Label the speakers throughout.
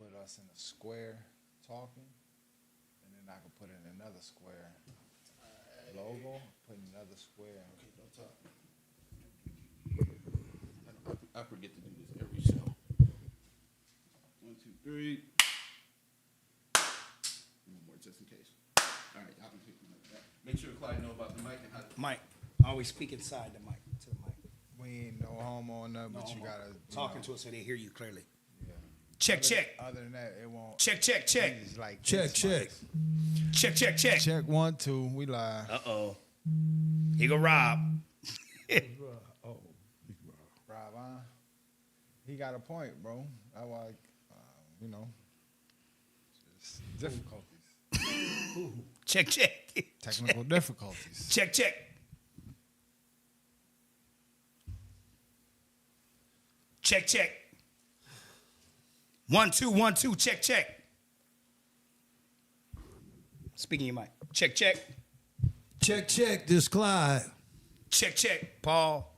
Speaker 1: put us in a square talking, and then I could put in another square logo, put in another square.
Speaker 2: Okay, don't talk. I forget to do this every show. 1, 2, 3. One more just in case. All right, y'all can pick me up that. Make sure Clyde know about the mic and how to.
Speaker 3: Mike, always speak inside the mic, to the mic.
Speaker 1: We ain't no homo or nothing, but you gotta
Speaker 3: Talking to us so they hear you clearly.
Speaker 1: Yeah.
Speaker 3: Check.
Speaker 1: Other than that, it won't.
Speaker 3: Check.
Speaker 1: It's like
Speaker 4: Check.
Speaker 3: Check.
Speaker 1: Check 1, 2. We live.
Speaker 3: Uh-oh. Here go Rob.
Speaker 1: Rob, huh? He got a point, bro. I like, just difficulties,
Speaker 3: Check.
Speaker 1: technical difficulties.
Speaker 3: Check. Check. 1, 2, 1, 2. Check. Speaking your mic. Check.
Speaker 4: Check. This Clyde.
Speaker 3: Check. Paul.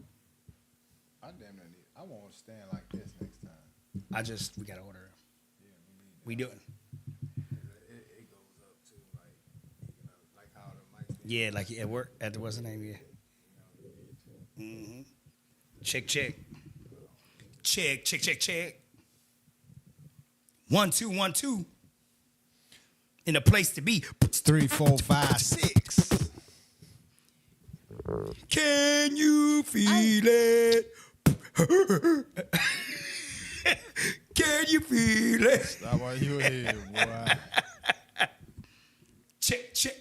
Speaker 1: I won't stand like this next time.
Speaker 3: We gotta order.
Speaker 1: Yeah,
Speaker 3: We doing.
Speaker 1: It goes up to like how the mics.
Speaker 3: Yeah, like at work, at the what's the name? Yeah. Mm-hmm. Check. 1, 2, 1, 2. In a place to be.
Speaker 1: 3, 4, 5, 6.
Speaker 3: Can you feel it? Can you feel it?
Speaker 1: That's why you here, boy.
Speaker 3: Check.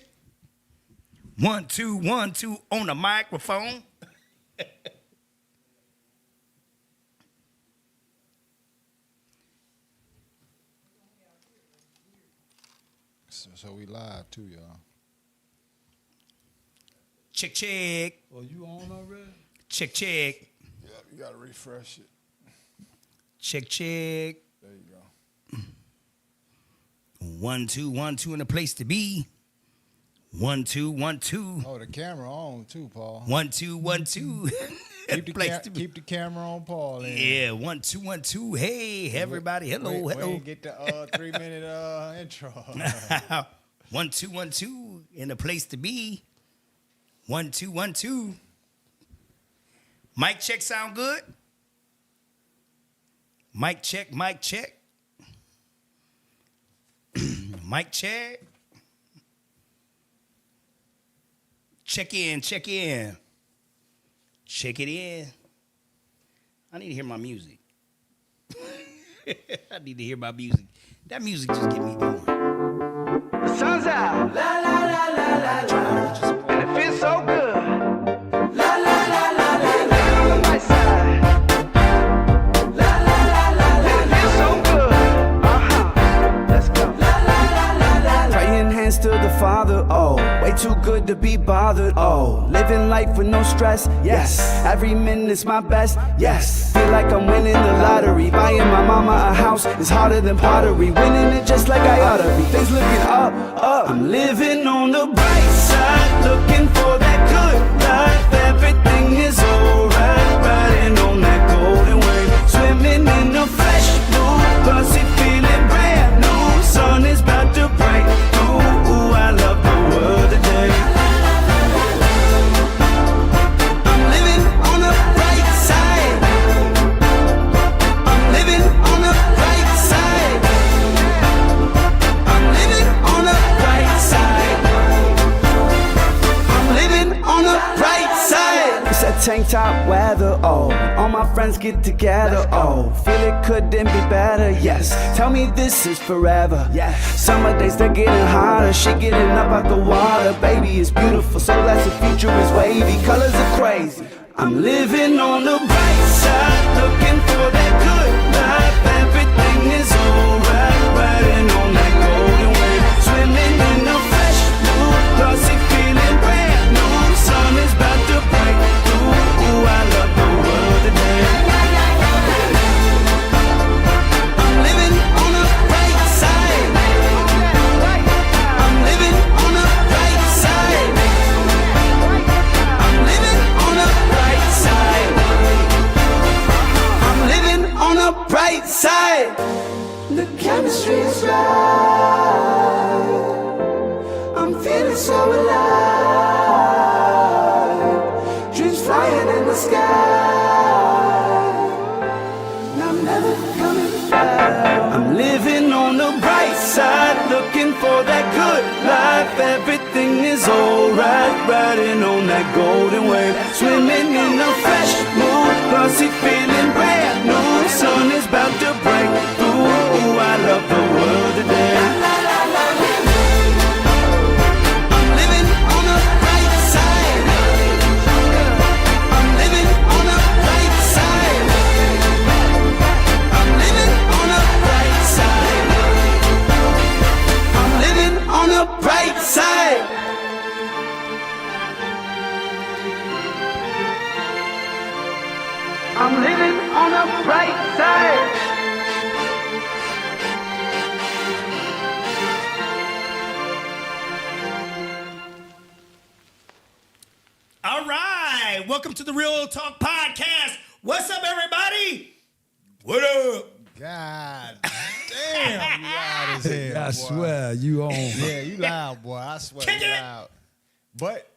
Speaker 3: 1, 2, 1, 2 on the microphone.
Speaker 1: So we live too, y'all.
Speaker 3: Check.
Speaker 4: Oh, you on already?
Speaker 3: Check.
Speaker 1: Yeah, you gotta refresh it.
Speaker 3: Check.
Speaker 1: There you go.
Speaker 3: 1, 2, 1, 2 in a place to be. 1, 2, 1, 2.
Speaker 1: Oh, the camera on too, Paul.
Speaker 3: 1, 2, 1, 2.
Speaker 1: Keep the camera on, Paul. Then.
Speaker 3: Yeah, 1, 2, 1, 2. Hey, everybody. Hello.
Speaker 1: We ain't get the 3-minute intro.
Speaker 3: 1, 2, 1, 2 in a place to be. 1, 2, 1, 2. Mic check sound good? Mic check. Mic check. Check in. Check it in. I need to hear my music. I need to hear my music. That music just get me going.
Speaker 5: The sun's out, la la la la la la, and it feels so good. La la la la la la, on the right side. La la la la la, and it feels so good. Let's go. La la la la la. Praying hands to the Father. Oh, way too good to be bothered. Oh, living life with no stress. Yes, every minute's my best. Yes, feel like I'm winning the lottery. Buying my mama a house is harder than pottery. Winning it just like I oughta be. Things looking up. I'm living on the bright side, looking for that good life. Everything is alright, riding on that golden wave, swimming in the fresh blue, pussy feeling brand new. Sun is about to break through. Ooh, I love the world today. I'm living on the bright side. I'm living on the bright side. I'm living on the bright side. I'm living on the bright side. It's that tank top weather, oh. All my friends get together, oh. Feel it couldn't be better, yes. Tell me this is forever, yeah. Summer days they're getting hotter. Shit getting up out the water. Baby, it's beautiful, so that's the future is wavy. Colors are crazy. I'm living on the bright side, looking for that good life. Everything is alright, riding on that golden wave, swimming in the fresh blue, pussy feeling brand new. Sun is about to break through. Ooh, I love the world today. I'm living on the bright side. I'm living on the bright side. I'm living on the bright side. I'm living on the bright side. The camera's streets right. I'm feeling so alive. Dreams flying in the sky. And I'm never coming back. I'm living on the bright side, looking for that good life. Everything is alright, riding on that golden wave, swimming in a fresh mood, pussy feeling brand new. Sun is about to break through. I love the world today. I'm living on the bright side. I'm living on the bright side. I'm living on the bright side. I'm living on the bright side. I'm living on the bright side.
Speaker 3: All right. Welcome to the Real Talk Podcast. What's up, everybody? What up?
Speaker 1: God damn, you loud as hell,
Speaker 4: I
Speaker 1: boy.
Speaker 4: swear, you on.
Speaker 1: Yeah, you loud, boy. I swear
Speaker 3: Kick
Speaker 1: you
Speaker 3: it.
Speaker 1: loud. But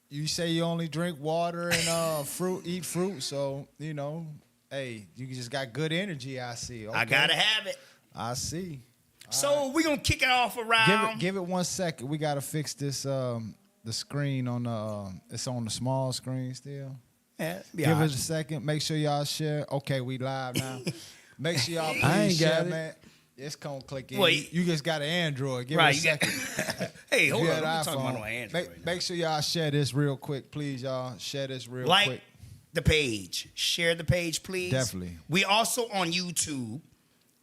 Speaker 1: you say you only drink water and fruit, eat fruit. So, you know, hey, you just got good energy, I see. Okay.
Speaker 3: I got to have it.
Speaker 1: I see.
Speaker 3: So we're going to kick it off around.
Speaker 1: Give it 1 second. We got to fix this, the screen on it's on the small screen still.
Speaker 3: Yeah, be
Speaker 1: Give
Speaker 3: all right.
Speaker 1: it a second. Make sure y'all share. Okay, we live now. Make sure y'all please
Speaker 4: I ain't
Speaker 1: share,
Speaker 4: got it.
Speaker 1: man. It's gonna click in.
Speaker 3: Wait.
Speaker 1: You just got an Android. Give
Speaker 3: Right,
Speaker 1: it a
Speaker 3: you got-
Speaker 1: second.
Speaker 3: Hey,
Speaker 1: If
Speaker 3: hold
Speaker 1: you
Speaker 3: on.
Speaker 1: had
Speaker 3: We're talking about
Speaker 1: iPhone,
Speaker 3: no Android.
Speaker 1: make sure y'all share this real quick, please, y'all. Share this real
Speaker 3: Like
Speaker 1: quick.
Speaker 3: the page. Share the page, please.
Speaker 1: Definitely.
Speaker 3: We also on YouTube,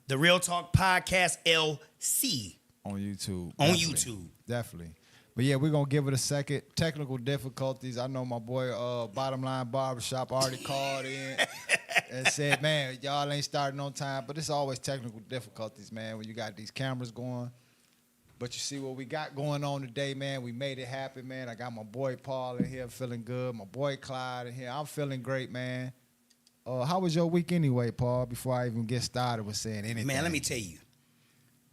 Speaker 3: the Real Talk Podcast LC.
Speaker 1: On YouTube.
Speaker 3: On
Speaker 1: Definitely.
Speaker 3: YouTube.
Speaker 1: Definitely. But yeah, we're gonna give it a second. Technical difficulties. I know my boy Bottom Line Barbershop already called in and said, man, y'all ain't starting on time. But it's always technical difficulties, man, when you got these cameras going. But you see what we got going on today, man. We made it happen, man. I got my boy Paul in here feeling good. My boy Clyde in here. I'm feeling great, man. How was your week anyway, Paul, before I even get started with saying anything?
Speaker 3: Man, let me tell you.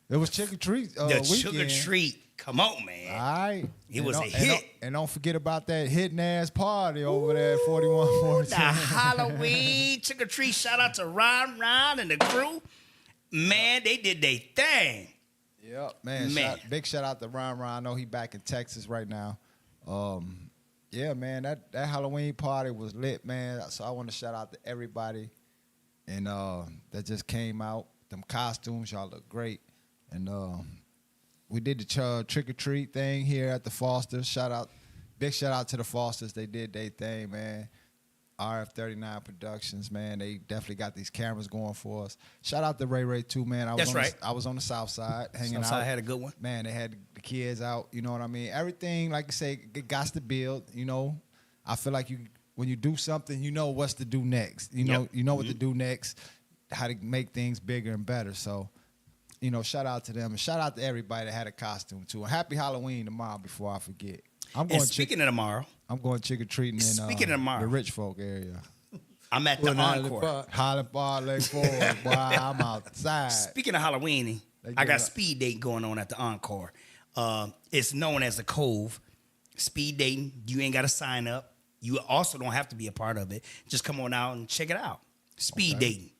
Speaker 1: It was Trick or Treat
Speaker 3: The
Speaker 1: weekend.
Speaker 3: sugar treat. Come on, man.
Speaker 1: All right.
Speaker 3: It was a
Speaker 1: And
Speaker 3: hit.
Speaker 1: don't forget about that hitting ass party over there at 4142.
Speaker 3: The Halloween trick or treat. Shout out to Ron and the crew. Man, they did their thing.
Speaker 1: Yep, man.
Speaker 3: Man.
Speaker 1: Big shout out to Ron. I know he back in Texas right now. Yeah, man, that Halloween party was lit, man. So I want to shout out to everybody and that just came out. Them costumes, y'all look great. And we did the trick or treat thing here at the Fosters. Big shout out to the Fosters. They did their thing, man. RF39 Productions, man. They definitely got these cameras going for us. Shout out to Ray too, man. I was on the south side hanging out.
Speaker 3: Southside had a good one.
Speaker 1: Man, they had the kids out. You know what I mean? Everything, like I say, it got to build. You know, I feel like when you do something, you know what's to do next. You know,
Speaker 3: Yep.
Speaker 1: you know what to do next, how to make things bigger and better. So, you know, shout out to them and shout out to everybody that had a costume too. And happy Halloween tomorrow before I forget. I'm
Speaker 3: And speaking of tomorrow,
Speaker 1: I'm going trick or treating in
Speaker 3: Speaking of tomorrow.
Speaker 1: the rich folk area.
Speaker 3: I'm at the Encore.
Speaker 1: Highland Park, Lake Forest, boy, I'm outside.
Speaker 3: Speaking of Halloween,
Speaker 1: They
Speaker 3: I
Speaker 1: give
Speaker 3: got
Speaker 1: it-
Speaker 3: speed dating going on at the Encore. It's known as the Cove. Speed dating. You ain't got to sign up. You also don't have to be a part of it. Just come on out and check it out. Speed dating.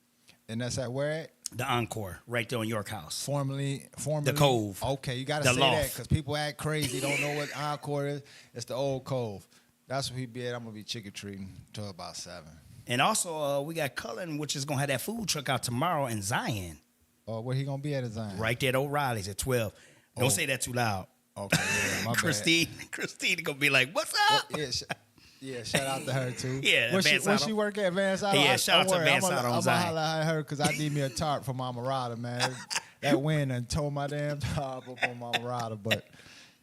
Speaker 1: And that's at where at?
Speaker 3: The Encore, right there on York House.
Speaker 1: Formerly
Speaker 3: The Cove.
Speaker 1: Okay, you got to
Speaker 3: The
Speaker 1: say that
Speaker 3: Loft.
Speaker 1: because people act crazy, don't know what Encore is. It's the old Cove. That's where he be at. I'm going to be trick-or-treating till about 7.
Speaker 3: And also, we got Cullen, which is going to have that food truck out tomorrow in Zion.
Speaker 1: Where he going to be at his Zion?
Speaker 3: Right there at O'Reilly's at 12. Don't say that too loud.
Speaker 1: Okay, yeah, my bad.
Speaker 3: Christine going to be like, what's up?
Speaker 1: Well, yeah, shout out to her too.
Speaker 3: Yeah,
Speaker 1: where
Speaker 3: Vance
Speaker 1: she
Speaker 3: Auto.
Speaker 1: work at Vance Auto?
Speaker 3: Yeah, shout out to Vance Auto on
Speaker 1: I'm
Speaker 3: Zion.
Speaker 1: gonna holler at her because I need me a tarp for my Marauder, man. That wind and tore my damn tarp up on my Marauder. But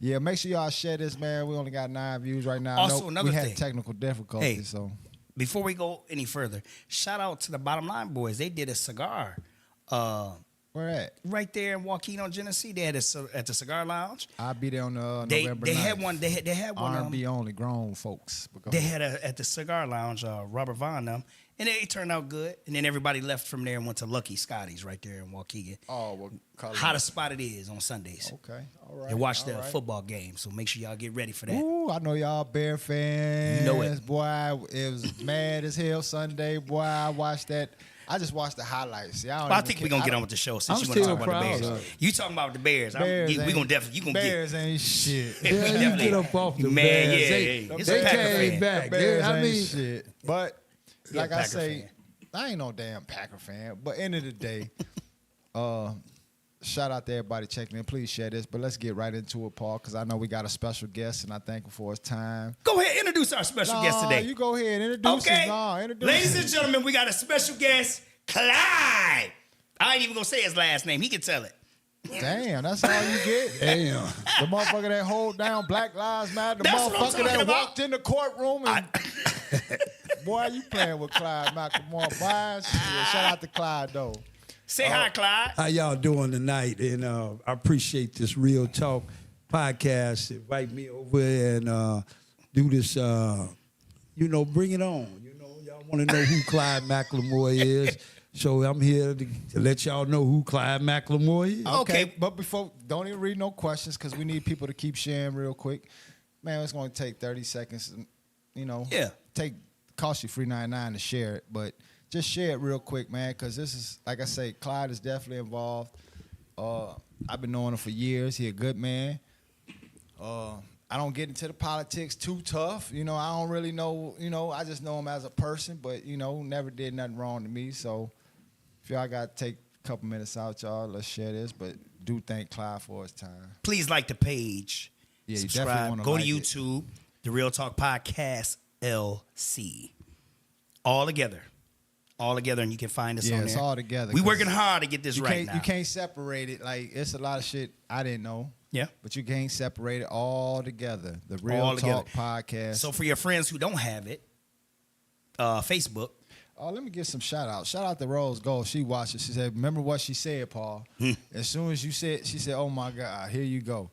Speaker 1: yeah, make sure y'all share this, man. We only got 9 views right now.
Speaker 3: Also,
Speaker 1: No,
Speaker 3: another
Speaker 1: we
Speaker 3: thing.
Speaker 1: had technical difficulties,
Speaker 3: Hey.
Speaker 1: so
Speaker 3: Before we go any further, shout out to the Bottom Line Boys. They did a cigar.
Speaker 1: where at?
Speaker 3: Right there in Joaquin, Genesee. They had it at the Cigar Lounge.
Speaker 1: I'll be there on
Speaker 3: They
Speaker 1: November
Speaker 3: they
Speaker 1: 9th.
Speaker 3: had one. They had one.
Speaker 1: R&B only, grown folks. But go
Speaker 3: They
Speaker 1: ahead.
Speaker 3: had at the Cigar Lounge. Robert Von them, And it turned out good. And then everybody left from there and went to Lucky Scotty's right there in Waukegan.
Speaker 1: Oh, what color?
Speaker 3: Hottest spot it is on Sundays.
Speaker 1: Okay, all right.
Speaker 3: And watch
Speaker 1: all
Speaker 3: the
Speaker 1: right.
Speaker 3: football game. So make sure y'all get ready for that.
Speaker 1: Ooh, I know y'all Bear fans.
Speaker 3: You know it.
Speaker 1: Boy. It was mad as hell Sunday. Boy, I watched that. I just watched the highlights. See,
Speaker 3: I think we're gonna get on with the show since
Speaker 4: I'm
Speaker 3: you want to
Speaker 4: still
Speaker 3: talk about the
Speaker 4: proud
Speaker 3: Bears.
Speaker 4: of it.
Speaker 3: You talking about the Bears?
Speaker 1: Bears
Speaker 3: We gonna definitely you gonna
Speaker 1: Bears ain't shit.
Speaker 3: get.
Speaker 4: Yeah, you
Speaker 3: definitely-
Speaker 4: get up off the
Speaker 3: man.
Speaker 4: Bears.
Speaker 3: Yeah,
Speaker 4: They-
Speaker 3: yeah. It's
Speaker 4: they
Speaker 3: a Packer
Speaker 4: came
Speaker 3: fan.
Speaker 4: back.
Speaker 1: Bears
Speaker 4: I
Speaker 1: ain't
Speaker 4: mean,
Speaker 1: shit. But
Speaker 3: He a
Speaker 1: like I
Speaker 3: Packer
Speaker 1: say,
Speaker 3: fan.
Speaker 1: I ain't no damn Packer fan. But end of the day, shout out to everybody checking in. Please share this. But let's get right into it, Paul, because I know we got a special guest, and I thank him for his time.
Speaker 3: Go ahead, introduce our special guest
Speaker 1: Nah,
Speaker 3: today.
Speaker 1: You go ahead, introduce
Speaker 3: Okay,
Speaker 1: him. Nah, introduce
Speaker 3: ladies
Speaker 1: him.
Speaker 3: and gentlemen, we got a special guest, Clyde. I ain't even gonna say his last name. He can tell it.
Speaker 1: Damn, that's all you get.
Speaker 4: damn.
Speaker 1: The motherfucker that hold down Black Lives Matter. The
Speaker 3: That's what I'm
Speaker 1: motherfucker
Speaker 3: talking
Speaker 1: that
Speaker 3: about.
Speaker 1: walked in the courtroom and boy, you playing with Clyde McLemore. Boy, shit. Shout out to Clyde though.
Speaker 3: Say hi, Clyde.
Speaker 4: How y'all doing tonight? And I appreciate this Real Talk podcast. Invite me over and do this, bring it on. Y'all want to know who Clyde McLemore is. So I'm here to let y'all know who Clyde McLemore is.
Speaker 3: Okay.
Speaker 1: But before, don't even read no questions because we need people to keep sharing real quick. Man, it's going to take 30 seconds.
Speaker 3: Yeah.
Speaker 1: Cost you $3.99 to share it, but just share it real quick, man, because this is, like I say, Clyde is definitely involved. I've been knowing him for years. He a good man. I don't get into the politics too tough. I don't really know, I just know him as a person, but, never did nothing wrong to me. So if y'all got to take a couple minutes out, y'all, let's share this. But do thank Clyde for his time.
Speaker 3: Please like the page.
Speaker 1: Yeah, you definitely
Speaker 3: subscribe.
Speaker 1: wanna
Speaker 3: Go
Speaker 1: like
Speaker 3: to
Speaker 1: it.
Speaker 3: YouTube, The Real Talk Podcast LC. All together. All together, and you can find us
Speaker 1: Yeah,
Speaker 3: on there.
Speaker 1: it's all together,
Speaker 3: We
Speaker 1: 'cause
Speaker 3: working hard to get this
Speaker 1: You
Speaker 3: right
Speaker 1: can't,
Speaker 3: now.
Speaker 1: you can't separate it. Like, it's a lot of shit I didn't know.
Speaker 3: Yeah.
Speaker 1: But you can't separate it all together. The Real
Speaker 3: All
Speaker 1: Talk
Speaker 3: together.
Speaker 1: Podcast.
Speaker 3: So for your friends who don't have it, Facebook.
Speaker 1: Oh, let me give some shout out. Shout out to Rose Gold. She watched it. She said, remember what she said, Paul? As soon as you said, she said, oh my God, here you go.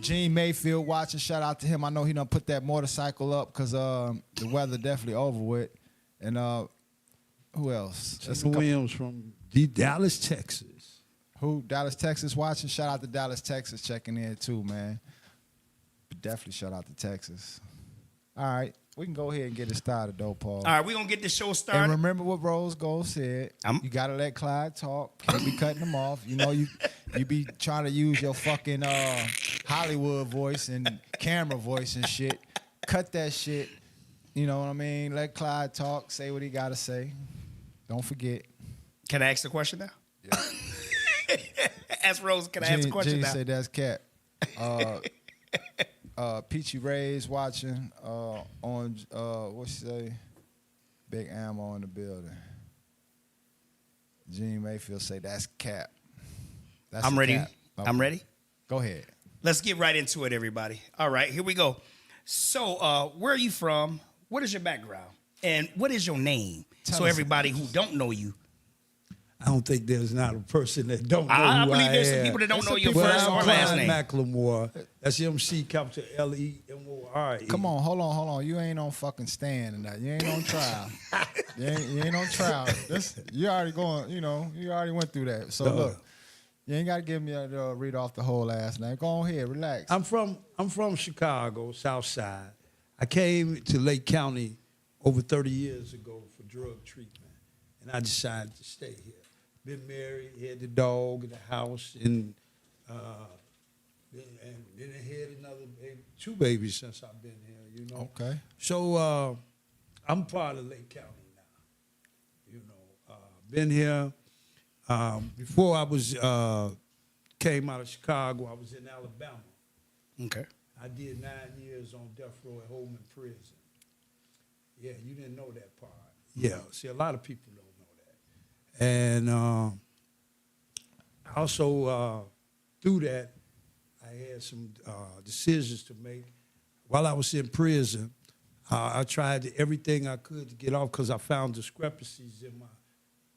Speaker 1: Gene Mayfield watching. Shout out to him. I know he done put that motorcycle up because the weather definitely over with. And who else? That's a
Speaker 4: Jason
Speaker 1: couple-
Speaker 4: Williams from Dallas, Texas.
Speaker 1: Who? Dallas, Texas watching. Shout out to Dallas, Texas checking in too, man. Definitely shout out to Texas. All right. We can go ahead and get it started though, Paul.
Speaker 3: All right, we're going to get the show
Speaker 1: And
Speaker 3: started.
Speaker 1: remember what Rose Gold said. You gotta let Clyde talk. Can't be cutting him off. You be trying to use your fucking Hollywood voice and camera voice and shit. Cut that shit. You know what I mean? Let Clyde talk. Say what he gotta say. Don't forget.
Speaker 3: Can I ask the question now? Yeah. Ask Rose, can I ask the question
Speaker 1: Gene
Speaker 3: now?
Speaker 1: said that's cat. Peachy Ray's watching on what she say? Big Ammo in the building. Gene Mayfield say that's cap. That's
Speaker 3: I'm
Speaker 1: a
Speaker 3: ready.
Speaker 1: cap. Okay.
Speaker 3: I'm ready.
Speaker 1: Go ahead.
Speaker 3: Let's get right into it, everybody. All right, here we go. So, where are you from? What is your background? And what is your name?
Speaker 1: Tell
Speaker 3: So
Speaker 1: us.
Speaker 3: everybody who don't know you.
Speaker 4: I don't think there's not a person that don't know
Speaker 3: I
Speaker 4: who
Speaker 3: believe
Speaker 4: I
Speaker 3: there's
Speaker 4: am.
Speaker 3: some people that don't
Speaker 1: There's
Speaker 3: know
Speaker 1: some
Speaker 3: your
Speaker 1: people
Speaker 3: first
Speaker 1: that
Speaker 3: or
Speaker 1: don't
Speaker 3: last
Speaker 4: Clyde
Speaker 3: name.
Speaker 4: McLemore. That's MC capital L-E-M-O-R-E.
Speaker 1: Come on, hold on. You ain't on fucking stand and that. You ain't on trial. you ain't on trial. You already going. You already went through that. So look, you ain't gotta give me a read off the whole last name. Go on here, relax.
Speaker 4: I'm from Chicago, South Side. I came to Lake County over 30 years ago for drug treatment, and I decided to stay here. Been married, had the dog in the house, and then I had another baby, 2 babies since I've been here.
Speaker 1: Okay.
Speaker 4: So I'm part of Lake County now. Been here. Before I was came out of Chicago, I was in Alabama.
Speaker 3: Okay.
Speaker 4: I did 9 years on death row at Holman Prison. Yeah, you didn't know that part. Yeah, see, a lot of people don't know that. And also, through that, I had some decisions to make. While I was in prison, I tried everything I could to get off because I found discrepancies in my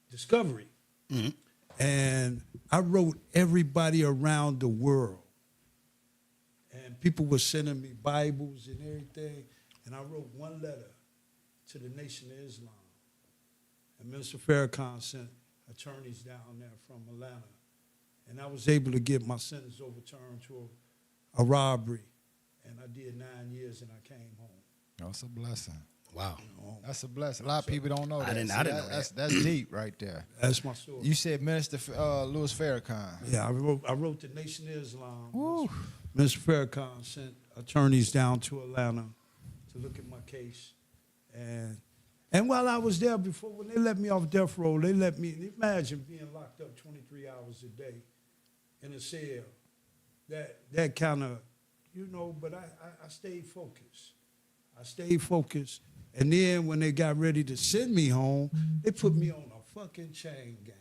Speaker 4: discovery.
Speaker 3: Mm-hmm.
Speaker 4: And I wrote everybody around the world. And people were sending me Bibles and everything. And I wrote one letter to the Nation of Islam. and Mr. Farrakhan sent attorneys down there from Atlanta, and I was able to get my sentence overturned to a robbery, and I did 9 years, and I came home.
Speaker 1: That's a blessing.
Speaker 3: Wow.
Speaker 1: That's a blessing. A lot of people don't know that.
Speaker 3: I didn't know that.
Speaker 1: That's deep right there.
Speaker 4: That's my story.
Speaker 1: You said Minister Louis Farrakhan.
Speaker 4: Yeah, I wrote the Nation of Islam.
Speaker 1: Woo.
Speaker 4: Mr. Farrakhan sent attorneys down to Atlanta to look at my case. And while I was there before, when they let me off death row, they let me, imagine being locked up 23 hours a day in a cell. That kind of, but I stayed focused. I stayed focused. And then when they got ready to send me home, they put me on a fucking chain gang.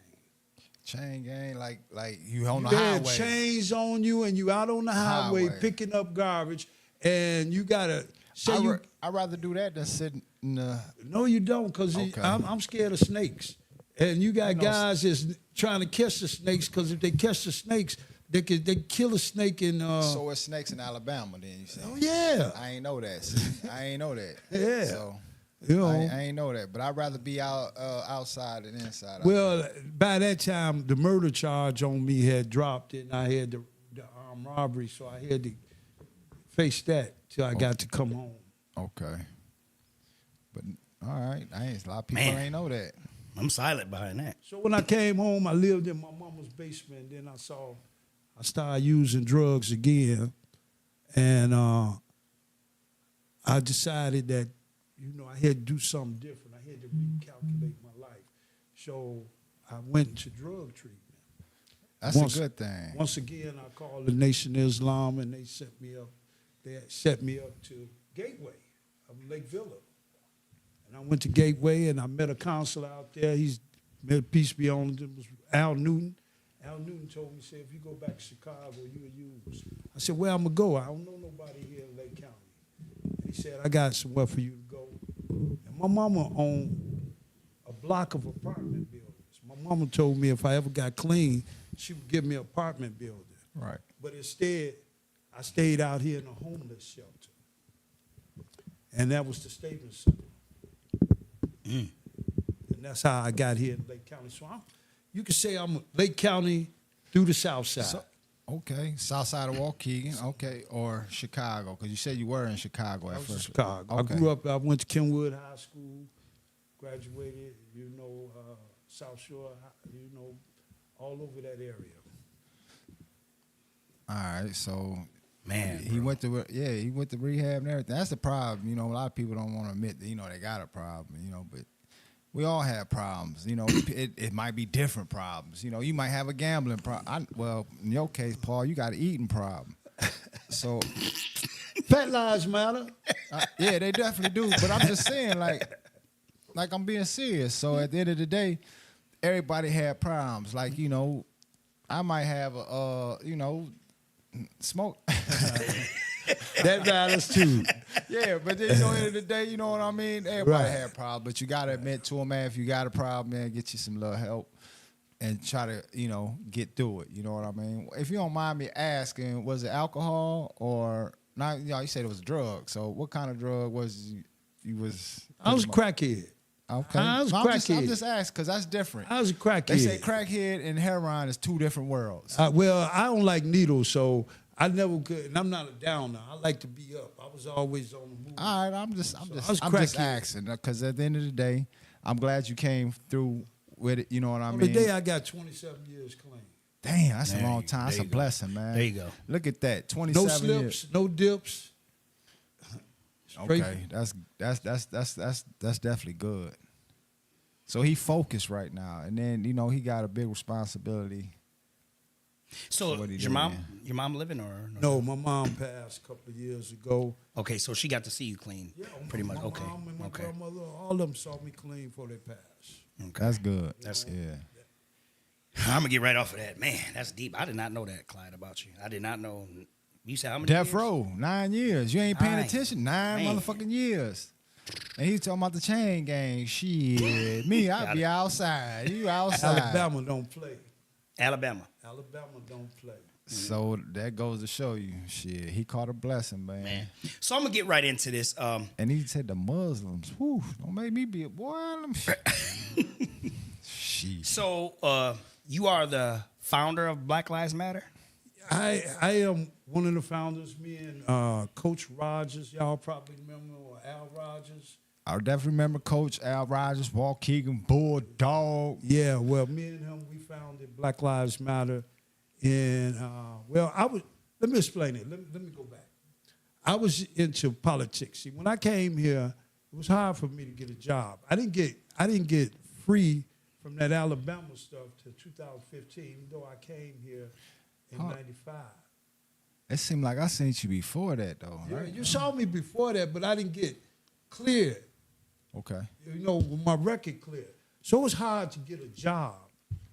Speaker 1: Chain gang, like you on the
Speaker 4: They
Speaker 1: highway.
Speaker 4: had chains on you, and you out on the highway picking up garbage, and you gotta say
Speaker 1: I'd rather do that than sit in the.
Speaker 4: No, you don't, because
Speaker 1: Okay.
Speaker 4: I'm scared of snakes, and you got guys that's trying to catch the snakes, because if they catch the snakes, they kill a snake in.
Speaker 1: So it's snakes in Alabama, then you say?
Speaker 4: Oh yeah,
Speaker 1: I ain't know that. See? I ain't know that.
Speaker 4: Yeah.
Speaker 1: So
Speaker 4: you know.
Speaker 1: I ain't know that, but I'd rather be outside than inside.
Speaker 4: Well, by that time, the murder charge on me had dropped, and I had the armed robbery, so I had to face that till I got to come home.
Speaker 1: Okay. But all right, a lot of people
Speaker 3: Man.
Speaker 1: ain't know that.
Speaker 3: I'm silent behind that.
Speaker 4: So when I came home, I lived in my mama's basement. Then I started using drugs again, and I decided that, I had to do something different. I had to recalculate my life. So I went to drug treatment.
Speaker 1: That's a good thing.
Speaker 4: Once again, I called the Nation of Islam, and they set me up. They set me up to Gateway of Lake Villa. And I went to Gateway, and I met a counselor out there. Peace be on him. It was Al Newton. Al Newton told me, he said, if you go back to Chicago, you will use. I said, where I'm going to go? I don't know nobody here in Lake County. And he said, I got somewhere for you to go. And my mama owned a block of apartment buildings. My mama told me if I ever got clean, she would give me an apartment building.
Speaker 1: Right.
Speaker 4: But instead, I stayed out here in a homeless shelter. And that was the Statement Center. And that's how I got here in Lake County. So you could say I'm Lake County through the South Side.
Speaker 1: So, okay, south side of Waukegan, okay, or Chicago, because you said you were in Chicago at
Speaker 4: I was
Speaker 1: first.
Speaker 4: in Chicago.
Speaker 1: Okay.
Speaker 4: I grew up, I went to Kenwood High School, graduated, South Shore, all over that area.
Speaker 1: All right, so
Speaker 3: Man,
Speaker 1: he went to rehab and everything. That's the problem. A lot of people don't want to admit that, they got a problem, but we all have problems. It might be different problems. You might have a gambling problem. Well, in your case, Paul, you got an eating problem. So
Speaker 4: Fat lives matter.
Speaker 1: yeah, they definitely do. But I'm just saying, like I'm being serious. So at the end of the day, everybody had problems. Like, I might have smoke.
Speaker 4: That matters too.
Speaker 1: Yeah, but then, at the end of the day, you know what I mean? Everybody
Speaker 4: Right.
Speaker 1: had problems. But you got to admit to them, man, if you got a problem, man, get you some little help and try to, get through it. You know what I mean? If you don't mind me asking, was it alcohol or not? You said it was a drug. So what kind of drug was you was?
Speaker 4: I was a crackhead.
Speaker 1: Okay.
Speaker 4: I was a
Speaker 1: I'm
Speaker 4: crackhead.
Speaker 1: just asking because that's different.
Speaker 4: I was a crackhead.
Speaker 1: They say crackhead and heroin is two different worlds.
Speaker 4: Well, I don't like needles, so I never could. And I'm not a downer. I like to be up. I was always on the move.
Speaker 1: All right, I'm just
Speaker 4: I was
Speaker 1: I'm just
Speaker 4: crackhead.
Speaker 1: asking because at the end of the day, I'm glad you came through with it. You know what I mean?
Speaker 4: Today I got 27 years clean.
Speaker 1: Damn, that's
Speaker 3: There
Speaker 1: a long
Speaker 3: you-
Speaker 1: time. That's
Speaker 3: there
Speaker 1: a
Speaker 3: you go.
Speaker 1: blessing, man.
Speaker 3: There you go.
Speaker 1: Look at that,
Speaker 4: No
Speaker 1: 27
Speaker 4: slips,
Speaker 1: years.
Speaker 4: no dips. Straight.
Speaker 1: Okay, that's definitely good. So he focused right now, and then he got a big responsibility.
Speaker 3: So
Speaker 1: What he
Speaker 3: your
Speaker 1: doing?
Speaker 3: mom living or
Speaker 4: No, my mom passed a couple of years ago.
Speaker 3: Okay, so she got to see you clean.
Speaker 4: Yeah,
Speaker 3: pretty much.
Speaker 4: My
Speaker 3: Okay,
Speaker 4: mom and my
Speaker 3: okay.
Speaker 4: grandmother, all of them saw me clean before they passed.
Speaker 1: That's good.
Speaker 3: That's-
Speaker 1: yeah.
Speaker 3: I'm gonna get right off of that. Man, that's deep. I did not know that, Clyde, about you. I did not know. You said how many?
Speaker 1: Death
Speaker 3: years?
Speaker 1: row, 9 years. You ain't paying
Speaker 3: 9.
Speaker 1: attention. 9
Speaker 3: Man.
Speaker 1: motherfucking years. And he's talking about the chain gang. Shit, me, I'd be outside. You outside.
Speaker 4: Alabama don't play.
Speaker 3: Alabama.
Speaker 4: Alabama don't play.
Speaker 1: So that goes to show you, shit, he caught a blessing, man.
Speaker 3: Man. So I'm gonna get right into this.
Speaker 1: And he said the Muslims, whew, don't make me be a boy. Sheesh.
Speaker 3: So you are the founder of Black Lives Matter?
Speaker 4: I am one of the founders. Me and Coach Rogers, y'all probably remember, or Al Rogers.
Speaker 1: I definitely remember Coach Al Rogers, Walt Keegan, Bulldog.
Speaker 4: Yeah, well, me and him, we founded Black Lives Matter. And, let me explain it. Let me go back. I was into politics. See, when I came here, it was hard for me to get a job. I didn't get free from that Alabama stuff till 2015, even though I came here in 95.
Speaker 1: It seemed like I seen you before that, though.
Speaker 4: Yeah,
Speaker 1: Right?
Speaker 4: you saw me before that, but I didn't get cleared.
Speaker 1: Okay.
Speaker 4: You know, with my record cleared. So it's hard to get a job.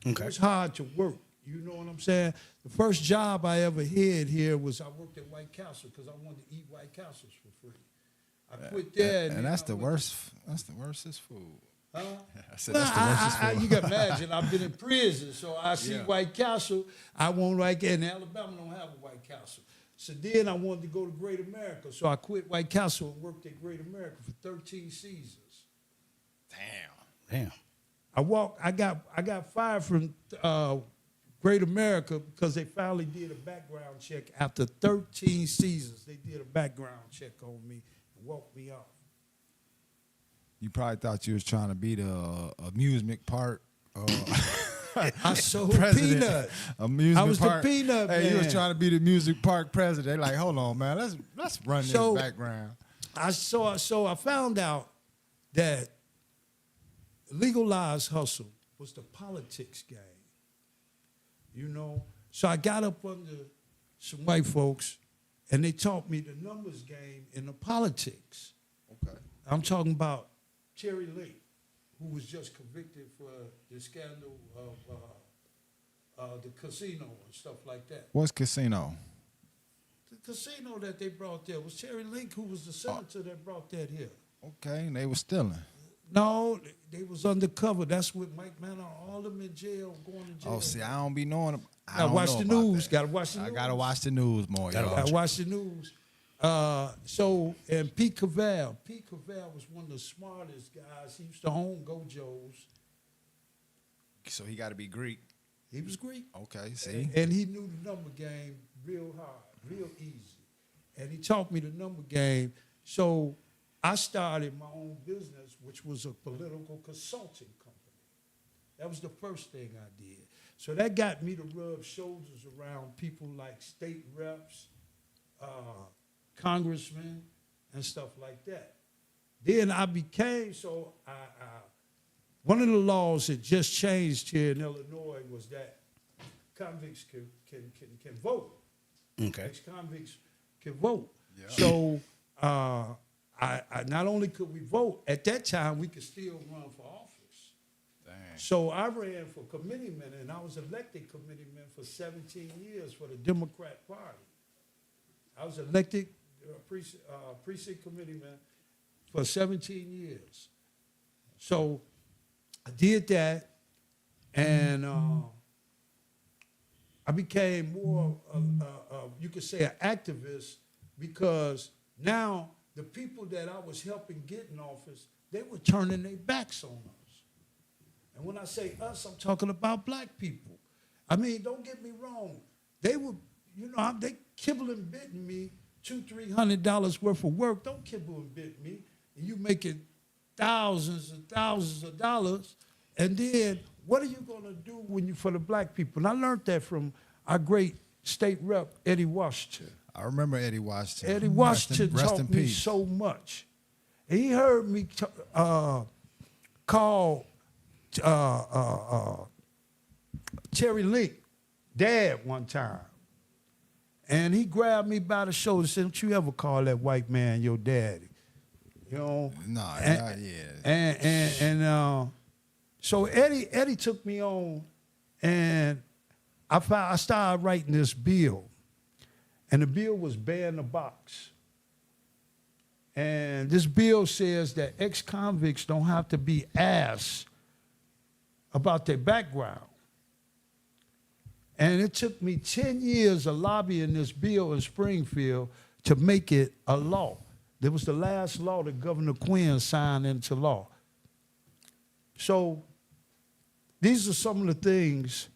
Speaker 3: Okay.
Speaker 4: It's hard to work. You know what I'm saying? The first job I ever had here was I worked at White Castle because I wanted to eat White Castles for free. I quit there.
Speaker 1: And that's the worst. That's the worstest food.
Speaker 4: Huh?
Speaker 1: I said that's the worstest food.
Speaker 4: You can imagine, I've been in prison, so I see
Speaker 1: Yeah.
Speaker 4: White Castle. I want like, and Alabama don't have a White Castle. So then I wanted to go to Great America, so I quit White Castle and worked at Great America for 13 seasons.
Speaker 3: Damn.
Speaker 4: I got fired from Great America because they finally did a background check after 13 seasons. They did a background check on me and walked me off.
Speaker 1: You probably thought you was trying to be the amusement park.
Speaker 4: I sold
Speaker 1: president.
Speaker 4: peanuts.
Speaker 1: Amusement
Speaker 4: I was
Speaker 1: park.
Speaker 4: the peanut
Speaker 1: Hey,
Speaker 4: man.
Speaker 1: you was trying to be the music park president. They like, hold on, man. Let's run
Speaker 4: So-
Speaker 1: this background.
Speaker 4: I found out that legalized hustle was the politics game. You know? So I got up under some white folks and they taught me the numbers game in the politics.
Speaker 1: Okay.
Speaker 4: I'm talking about Terry Lake, who was just convicted for the scandal of the casino and stuff like that.
Speaker 1: What's casino?
Speaker 4: The casino that they brought there was Terry Lake, who was the senator that brought that here.
Speaker 1: Okay, and they was stealing.
Speaker 4: No, they was undercover. That's what Mike Manor, all them in jail, going to jail.
Speaker 1: Oh, see, I don't be knowing. I
Speaker 4: Gotta
Speaker 1: don't
Speaker 4: watch
Speaker 1: know
Speaker 4: the
Speaker 1: about
Speaker 4: news.
Speaker 1: that.
Speaker 4: Gotta watch the
Speaker 1: I
Speaker 4: news.
Speaker 1: gotta watch the news more.
Speaker 3: Gotta
Speaker 1: y'all.
Speaker 4: Gotta watch the news. And Pete Cavell. Pete Cavell was one of the smartest guys. He used to own Gojo's.
Speaker 1: So he got to be Greek.
Speaker 4: He was Greek.
Speaker 1: Okay, see.
Speaker 4: And he knew the number game real hard, real easy. And he taught me the number game. So I started my own business, which was a political consulting company. That was the first thing I did. So that got me to rub shoulders around people like state reps, congressmen, and stuff like that. Then I became, one of the laws that just changed here in Illinois was that convicts can vote.
Speaker 3: Okay.
Speaker 4: Ex-convicts can vote.
Speaker 1: Yeah.
Speaker 4: So I not only could we vote, at that time we could still run for office.
Speaker 1: Dang.
Speaker 4: So I ran for committeeman, and I was elected committeeman for 17 years for the Democrat Party. I was elected precinct committeeman for 17 years. So I did that, and I became more, you could say, an activist, because now the people that I was helping get in office, they were turning their backs on us. And when I say us, I'm talking about black people. I mean, don't get me wrong. They were, they kibble and bitten me $200-300 worth of work. Don't kibble and bit me. And you making thousands and thousands of dollars. And then what are you going to do for the black people? And I learned that from our great state rep, Eddie Washington.
Speaker 1: I remember Eddie Washington.
Speaker 4: Eddie Washington
Speaker 1: rest in
Speaker 4: taught me
Speaker 1: peace.
Speaker 4: so much. And he heard me call Terry Link dad one time. And he grabbed me by the shoulder and said, "Don't you ever call that white man your daddy." You know?
Speaker 1: No,
Speaker 4: And-
Speaker 1: yeah.
Speaker 4: So Eddie took me on, and I started writing this bill. And the bill was ban the box. And this bill says that ex-convicts don't have to be asked about their background. And it took me 10 years of lobbying this bill in Springfield to make it a law. That was the last law that Governor Quinn signed into law. So these are some of the things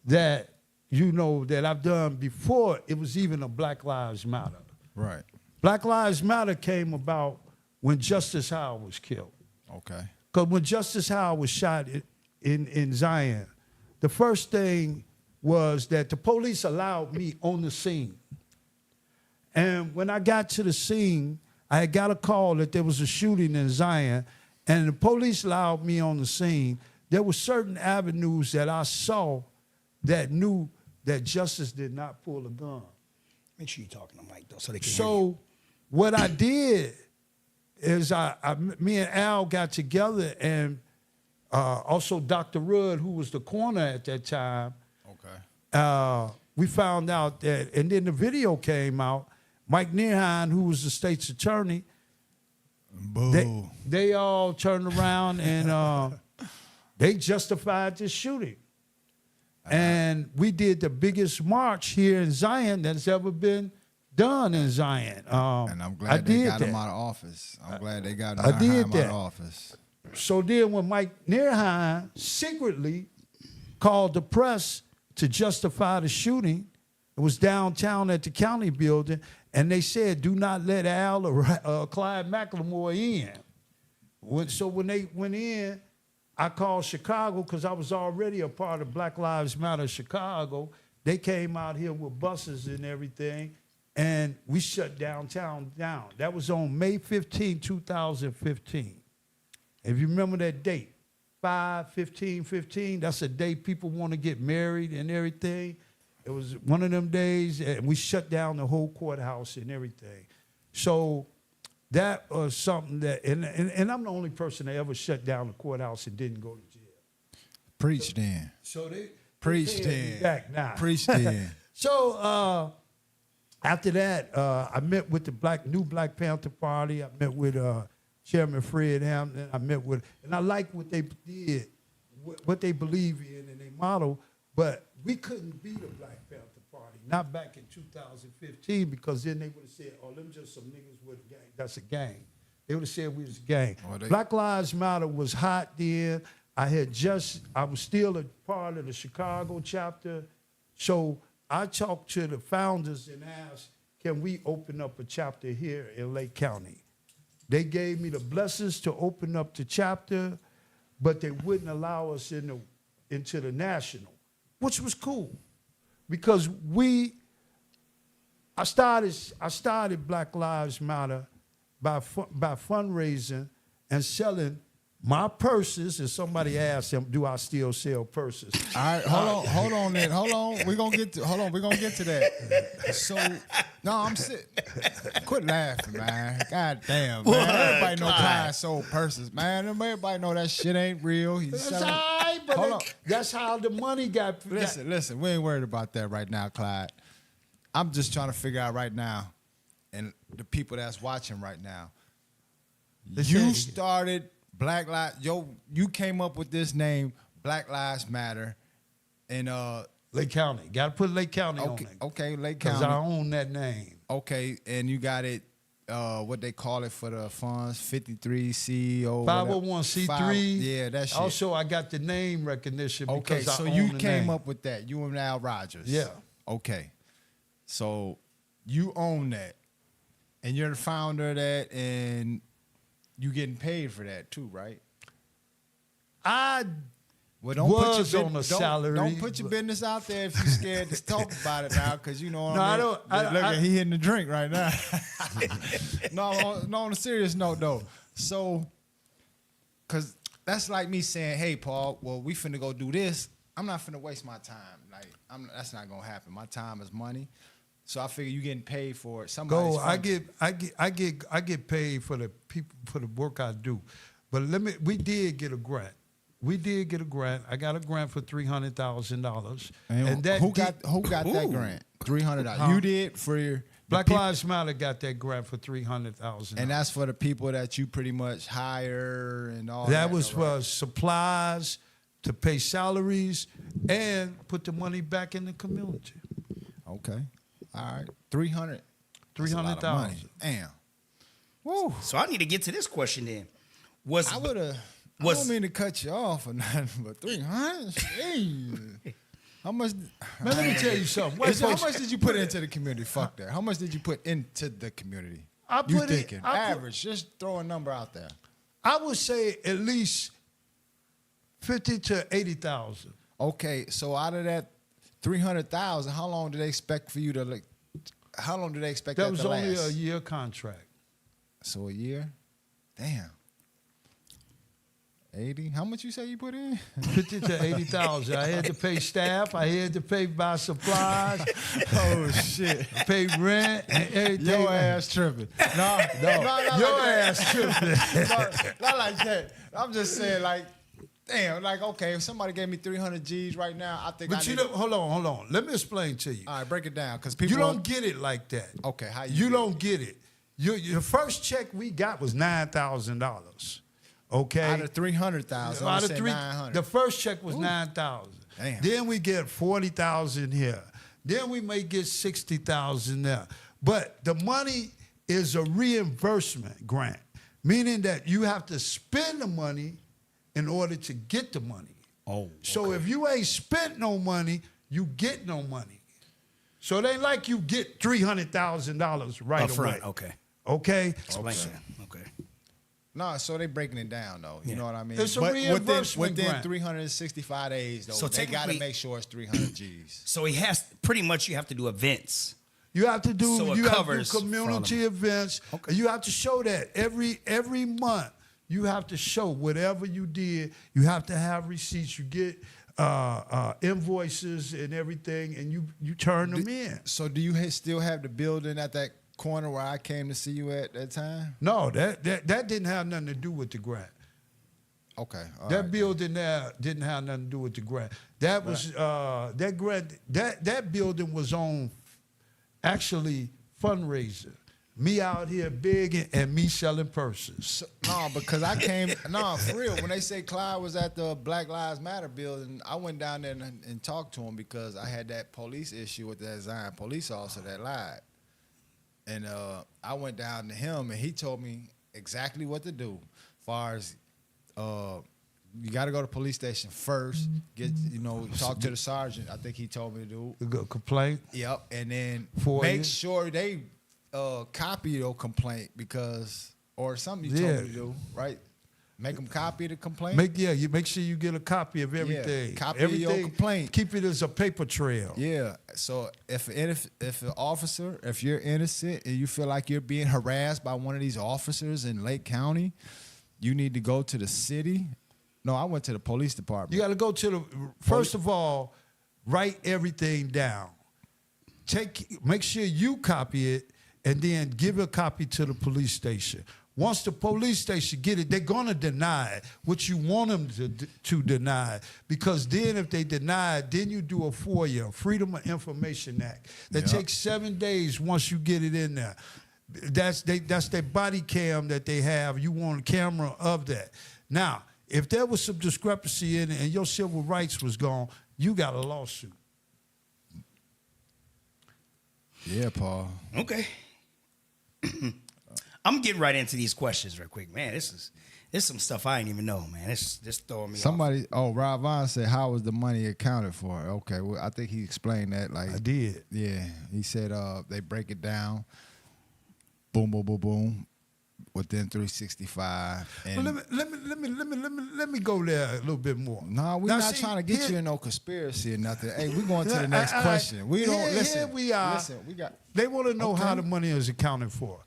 Speaker 4: that, that I've done before it was even a Black Lives Matter.
Speaker 1: Right.
Speaker 4: Black Lives Matter came about when Justice Howard was killed.
Speaker 1: Okay.
Speaker 4: Because when Justice Howard was shot in Zion, the first thing was that the police allowed me on the scene. And when I got to the scene, I had got a call that there was a shooting in Zion, and the police allowed me on the scene. There were certain avenues that I saw that knew that justice did not pull a gun.
Speaker 3: Make sure you're talking to Mike, though, so they can hear you.
Speaker 4: So what I did is me and Al got together, and also Dr. Rudd, who was the coroner at that time.
Speaker 1: Okay.
Speaker 4: We found out that, and then the video came out. Mike Nearhine, who was the state's attorney,
Speaker 1: Boo.
Speaker 4: they all turned around and they justified this shooting. And we did the biggest march here in Zion that's ever been done in Zion.
Speaker 1: And I'm glad they got him out of office. I'm glad they got him out of office.
Speaker 4: So then when Mike Nearhine secretly called the press to justify the shooting, it was downtown at the county building, and they said, do not let Al or Clyde McLemore in. So when they went in, I called Chicago because I was already a part of Black Lives Matter Chicago. They came out here with buses and everything, and we shut downtown down. That was on May 15, 2015. If you remember that date, 5/15/15, that's a day people want to get married and everything. It was one of them days, and we shut down the whole courthouse and everything. So that was something that, and I'm the only person that ever shut down the courthouse and didn't go to jail.
Speaker 1: Preach then.
Speaker 4: So they
Speaker 1: Preach
Speaker 4: paying me
Speaker 1: then.
Speaker 4: back now.
Speaker 1: Preach then.
Speaker 4: So after that, I met with the new Black Panther Party. I met with Chairman Fred Hampton. And I like what they did, what they believe in and they model, but we couldn't be the Black Panther Party, not back in 2015, because then they would have said, oh, them just some niggas with a gang. That's a gang. They would have said we was a gang. Black Lives Matter was hot then. I was still a part of the Chicago chapter. So I talked to the founders and asked, can we open up a chapter here in Lake County? They gave me the blessings to open up the chapter, but they wouldn't allow us into the national, which was cool, because I started Black Lives Matter by fundraising and selling my purses. And somebody asked them, "Do I still sell purses?"
Speaker 1: All right, hold on, then. Hold on. We're gonna get to that. So, no, I'm sitting. Quit laughing, man. God damn, man. Everybody know Clyde sold purses, man. Everybody know that shit ain't real. He's
Speaker 4: That's
Speaker 1: selling.
Speaker 4: all right, but that's how the money got.
Speaker 1: Listen. We ain't worried about that right now, Clyde. I'm just trying to figure out right now, and the people that's watching right now. You started Black Lives. You came up with this name, Black Lives Matter, in
Speaker 4: Lake County. Got to put Lake County on it.
Speaker 1: Okay, Lake
Speaker 4: Because
Speaker 1: County.
Speaker 4: I own that name.
Speaker 1: Okay, and you got it. What they call it for the funds, 53C or
Speaker 4: 501c3.
Speaker 1: Yeah, that shit.
Speaker 4: Also, I got the name recognition because
Speaker 1: so
Speaker 4: I own
Speaker 1: you
Speaker 4: the
Speaker 1: came
Speaker 4: name.
Speaker 1: up with that. You and Al Rogers.
Speaker 4: Yeah.
Speaker 1: Okay. So you own that, and you're the founder of that, and you getting paid for that too, right? Well,
Speaker 4: on a salary.
Speaker 1: Don't put your business out there if you're scared to talk about it now, because you know what I mean.
Speaker 4: don't.
Speaker 1: He hitting the drink right now. No, on a serious note though. So, because that's like me saying, "Hey, Paul, well, we finna go do this. I'm not finna waste my time. Like, that's not gonna happen. My time is money. So I figure you getting paid for it.
Speaker 4: I get paid for the people for the work I do, but we did get a grant. I got a grant for $300,000.
Speaker 1: And
Speaker 4: that
Speaker 1: who got that grant? $300. You did for your
Speaker 4: Black Lives Matter got that grant for $300,000.
Speaker 1: And that's for the people that you pretty much hire and all that.
Speaker 4: That was for supplies, to pay salaries, and put the money back in the community.
Speaker 1: Okay. All right. 300. That's a lot of
Speaker 4: 300,000.
Speaker 1: money. Damn. Woo.
Speaker 3: So I need to get to this question then. Was
Speaker 1: I would have. I
Speaker 3: was-
Speaker 1: don't mean to cut you off or nothing, but 300. How much?
Speaker 4: Man, let me tell you something.
Speaker 1: How much did you put into the community? Fuck that. How much did you put into the community?
Speaker 4: I
Speaker 1: You
Speaker 4: put it-
Speaker 1: thinking
Speaker 4: I put-
Speaker 1: average? Just throw a number out there.
Speaker 4: I would say at least 50 to 80,000.
Speaker 1: Okay, so out of that 300,000, how long do they expect for you to like? How long do they expect that,
Speaker 4: That was
Speaker 1: to
Speaker 4: only
Speaker 1: last?
Speaker 4: a year contract.
Speaker 1: So a year? Damn. 80? How much you say you put in?
Speaker 4: 50 to 80,000. I had to pay staff. I had to pay buy supplies.
Speaker 1: Oh shit.
Speaker 4: Pay rent and everything.
Speaker 1: Your ass tripping. No, not
Speaker 4: Your
Speaker 1: like that.
Speaker 4: ass tripping.
Speaker 1: Not like that. I'm just saying, like, damn, like, okay, if somebody gave me 300 G's right now, I think
Speaker 4: But
Speaker 1: I
Speaker 4: you
Speaker 1: need
Speaker 4: don't, hold on. Let me explain to you.
Speaker 1: All right, break it down, because people
Speaker 4: You don't get it like that.
Speaker 1: Okay, how you
Speaker 4: You
Speaker 1: get
Speaker 4: don't get it. Your first check we got was $9,000. Okay.
Speaker 1: out of 300,000.
Speaker 4: Out
Speaker 1: I'm
Speaker 4: of
Speaker 1: saying 900.
Speaker 4: the first check was 9,000.
Speaker 1: Damn.
Speaker 4: Then we get 40,000 here. Then we may get 60,000 there. But the money is a reimbursement grant, meaning that you have to spend the money in order to get the money.
Speaker 3: Oh,
Speaker 4: So if you ain't spent no money, you get no money. So it ain't like you get $300,000 right
Speaker 3: up front?
Speaker 4: away.
Speaker 3: Okay.
Speaker 4: Okay.
Speaker 3: Explain that. Okay.
Speaker 1: No, so they breaking it down though. You know what I mean?
Speaker 4: It's a
Speaker 1: But
Speaker 4: reimbursement
Speaker 1: within
Speaker 4: grant.
Speaker 1: 365 days though,
Speaker 3: So
Speaker 1: they got to
Speaker 3: technically-
Speaker 1: make sure it's 300 G's.
Speaker 3: So he has pretty much you have to do events.
Speaker 4: You have to do
Speaker 3: So it
Speaker 4: you have to
Speaker 3: covers
Speaker 4: do
Speaker 3: for all
Speaker 4: community events.
Speaker 3: Okay.
Speaker 4: You have to show that every month. You have to show whatever you did. You have to have receipts. You get invoices and everything, and you turn them in.
Speaker 1: So do you still have the building at that corner where I came to see you at that time?
Speaker 4: No, that didn't have nothing to do with the grant.
Speaker 1: Okay. all
Speaker 4: That
Speaker 1: right.
Speaker 4: building there didn't have nothing to do with the grant. That was that grant. That building was on actually fundraiser. Me out here begging and me selling purses.
Speaker 1: So, no, because I came. No, for real. When they say Clyde was at the Black Lives Matter building, I went down there and talked to him because I had that police issue with that Zion police officer that lied. And I went down to him, and he told me exactly what to do. As far as you got to go to the police station first, talk to the sergeant. I think he told me to do.
Speaker 4: The complaint.
Speaker 1: Yep, and then
Speaker 4: For
Speaker 1: make
Speaker 4: you?
Speaker 1: sure they copy your complaint or something you told me to do, right? Make them copy the complaint.
Speaker 4: You make sure you get a copy of everything.
Speaker 1: copy of your complaint.
Speaker 4: Keep it as a paper trail.
Speaker 1: Yeah. So if an officer, if you're innocent and you feel like you're being harassed by one of these officers in Lake County, you need to go to the city. No, I went to the police department.
Speaker 4: You got to go to the first of all, write everything down. Make sure you copy it, and then give a copy to the police station. Once the police station get it, they're gonna deny it, what you want them to deny. Because then if they deny it, then you do a FOIA, Freedom of Information Act. That takes 7 days once you get it in there. That's their body cam that they have. You want a camera of that. Now, if there was some discrepancy in it and your civil rights was gone, you got a lawsuit.
Speaker 1: Yeah, Paul.
Speaker 3: Okay. I'm getting right into these questions real quick, man. This is some stuff I ain't even know, man. It's just throwing me off.
Speaker 1: Rob Vaughn said, how was the money accounted for? Okay, well, I think he explained that. Like
Speaker 4: I did.
Speaker 1: Yeah, he said they break it down, boom, boom, boom, boom, within 365. And
Speaker 4: Well, let me go there a little bit more.
Speaker 1: no, we're
Speaker 4: Now,
Speaker 1: not
Speaker 4: see,
Speaker 1: trying to get
Speaker 4: here-
Speaker 1: you in no conspiracy or nothing. Hey, we're going to the next
Speaker 4: I-
Speaker 1: question. We don't
Speaker 4: here-
Speaker 1: listen.
Speaker 4: Here we are.
Speaker 1: Listen, we got.
Speaker 4: They want to know how
Speaker 1: Okay.
Speaker 4: the money is accounted for.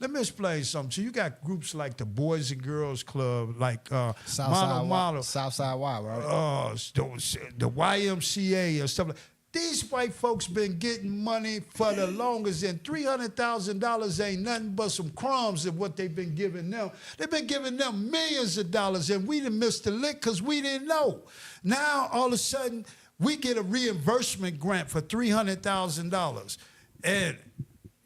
Speaker 4: Let me explain something. So you got groups like the Boys and Girls Club, like Model,
Speaker 1: Southside Y, right?
Speaker 4: the YMCA and stuff like. These white folks been getting money for the longest, and $300,000 ain't nothing but some crumbs of what they've been giving them. They've been giving them millions of dollars, and we done missed the lick because we didn't know. Now, all of a sudden, we get a reimbursement grant for $300,000. And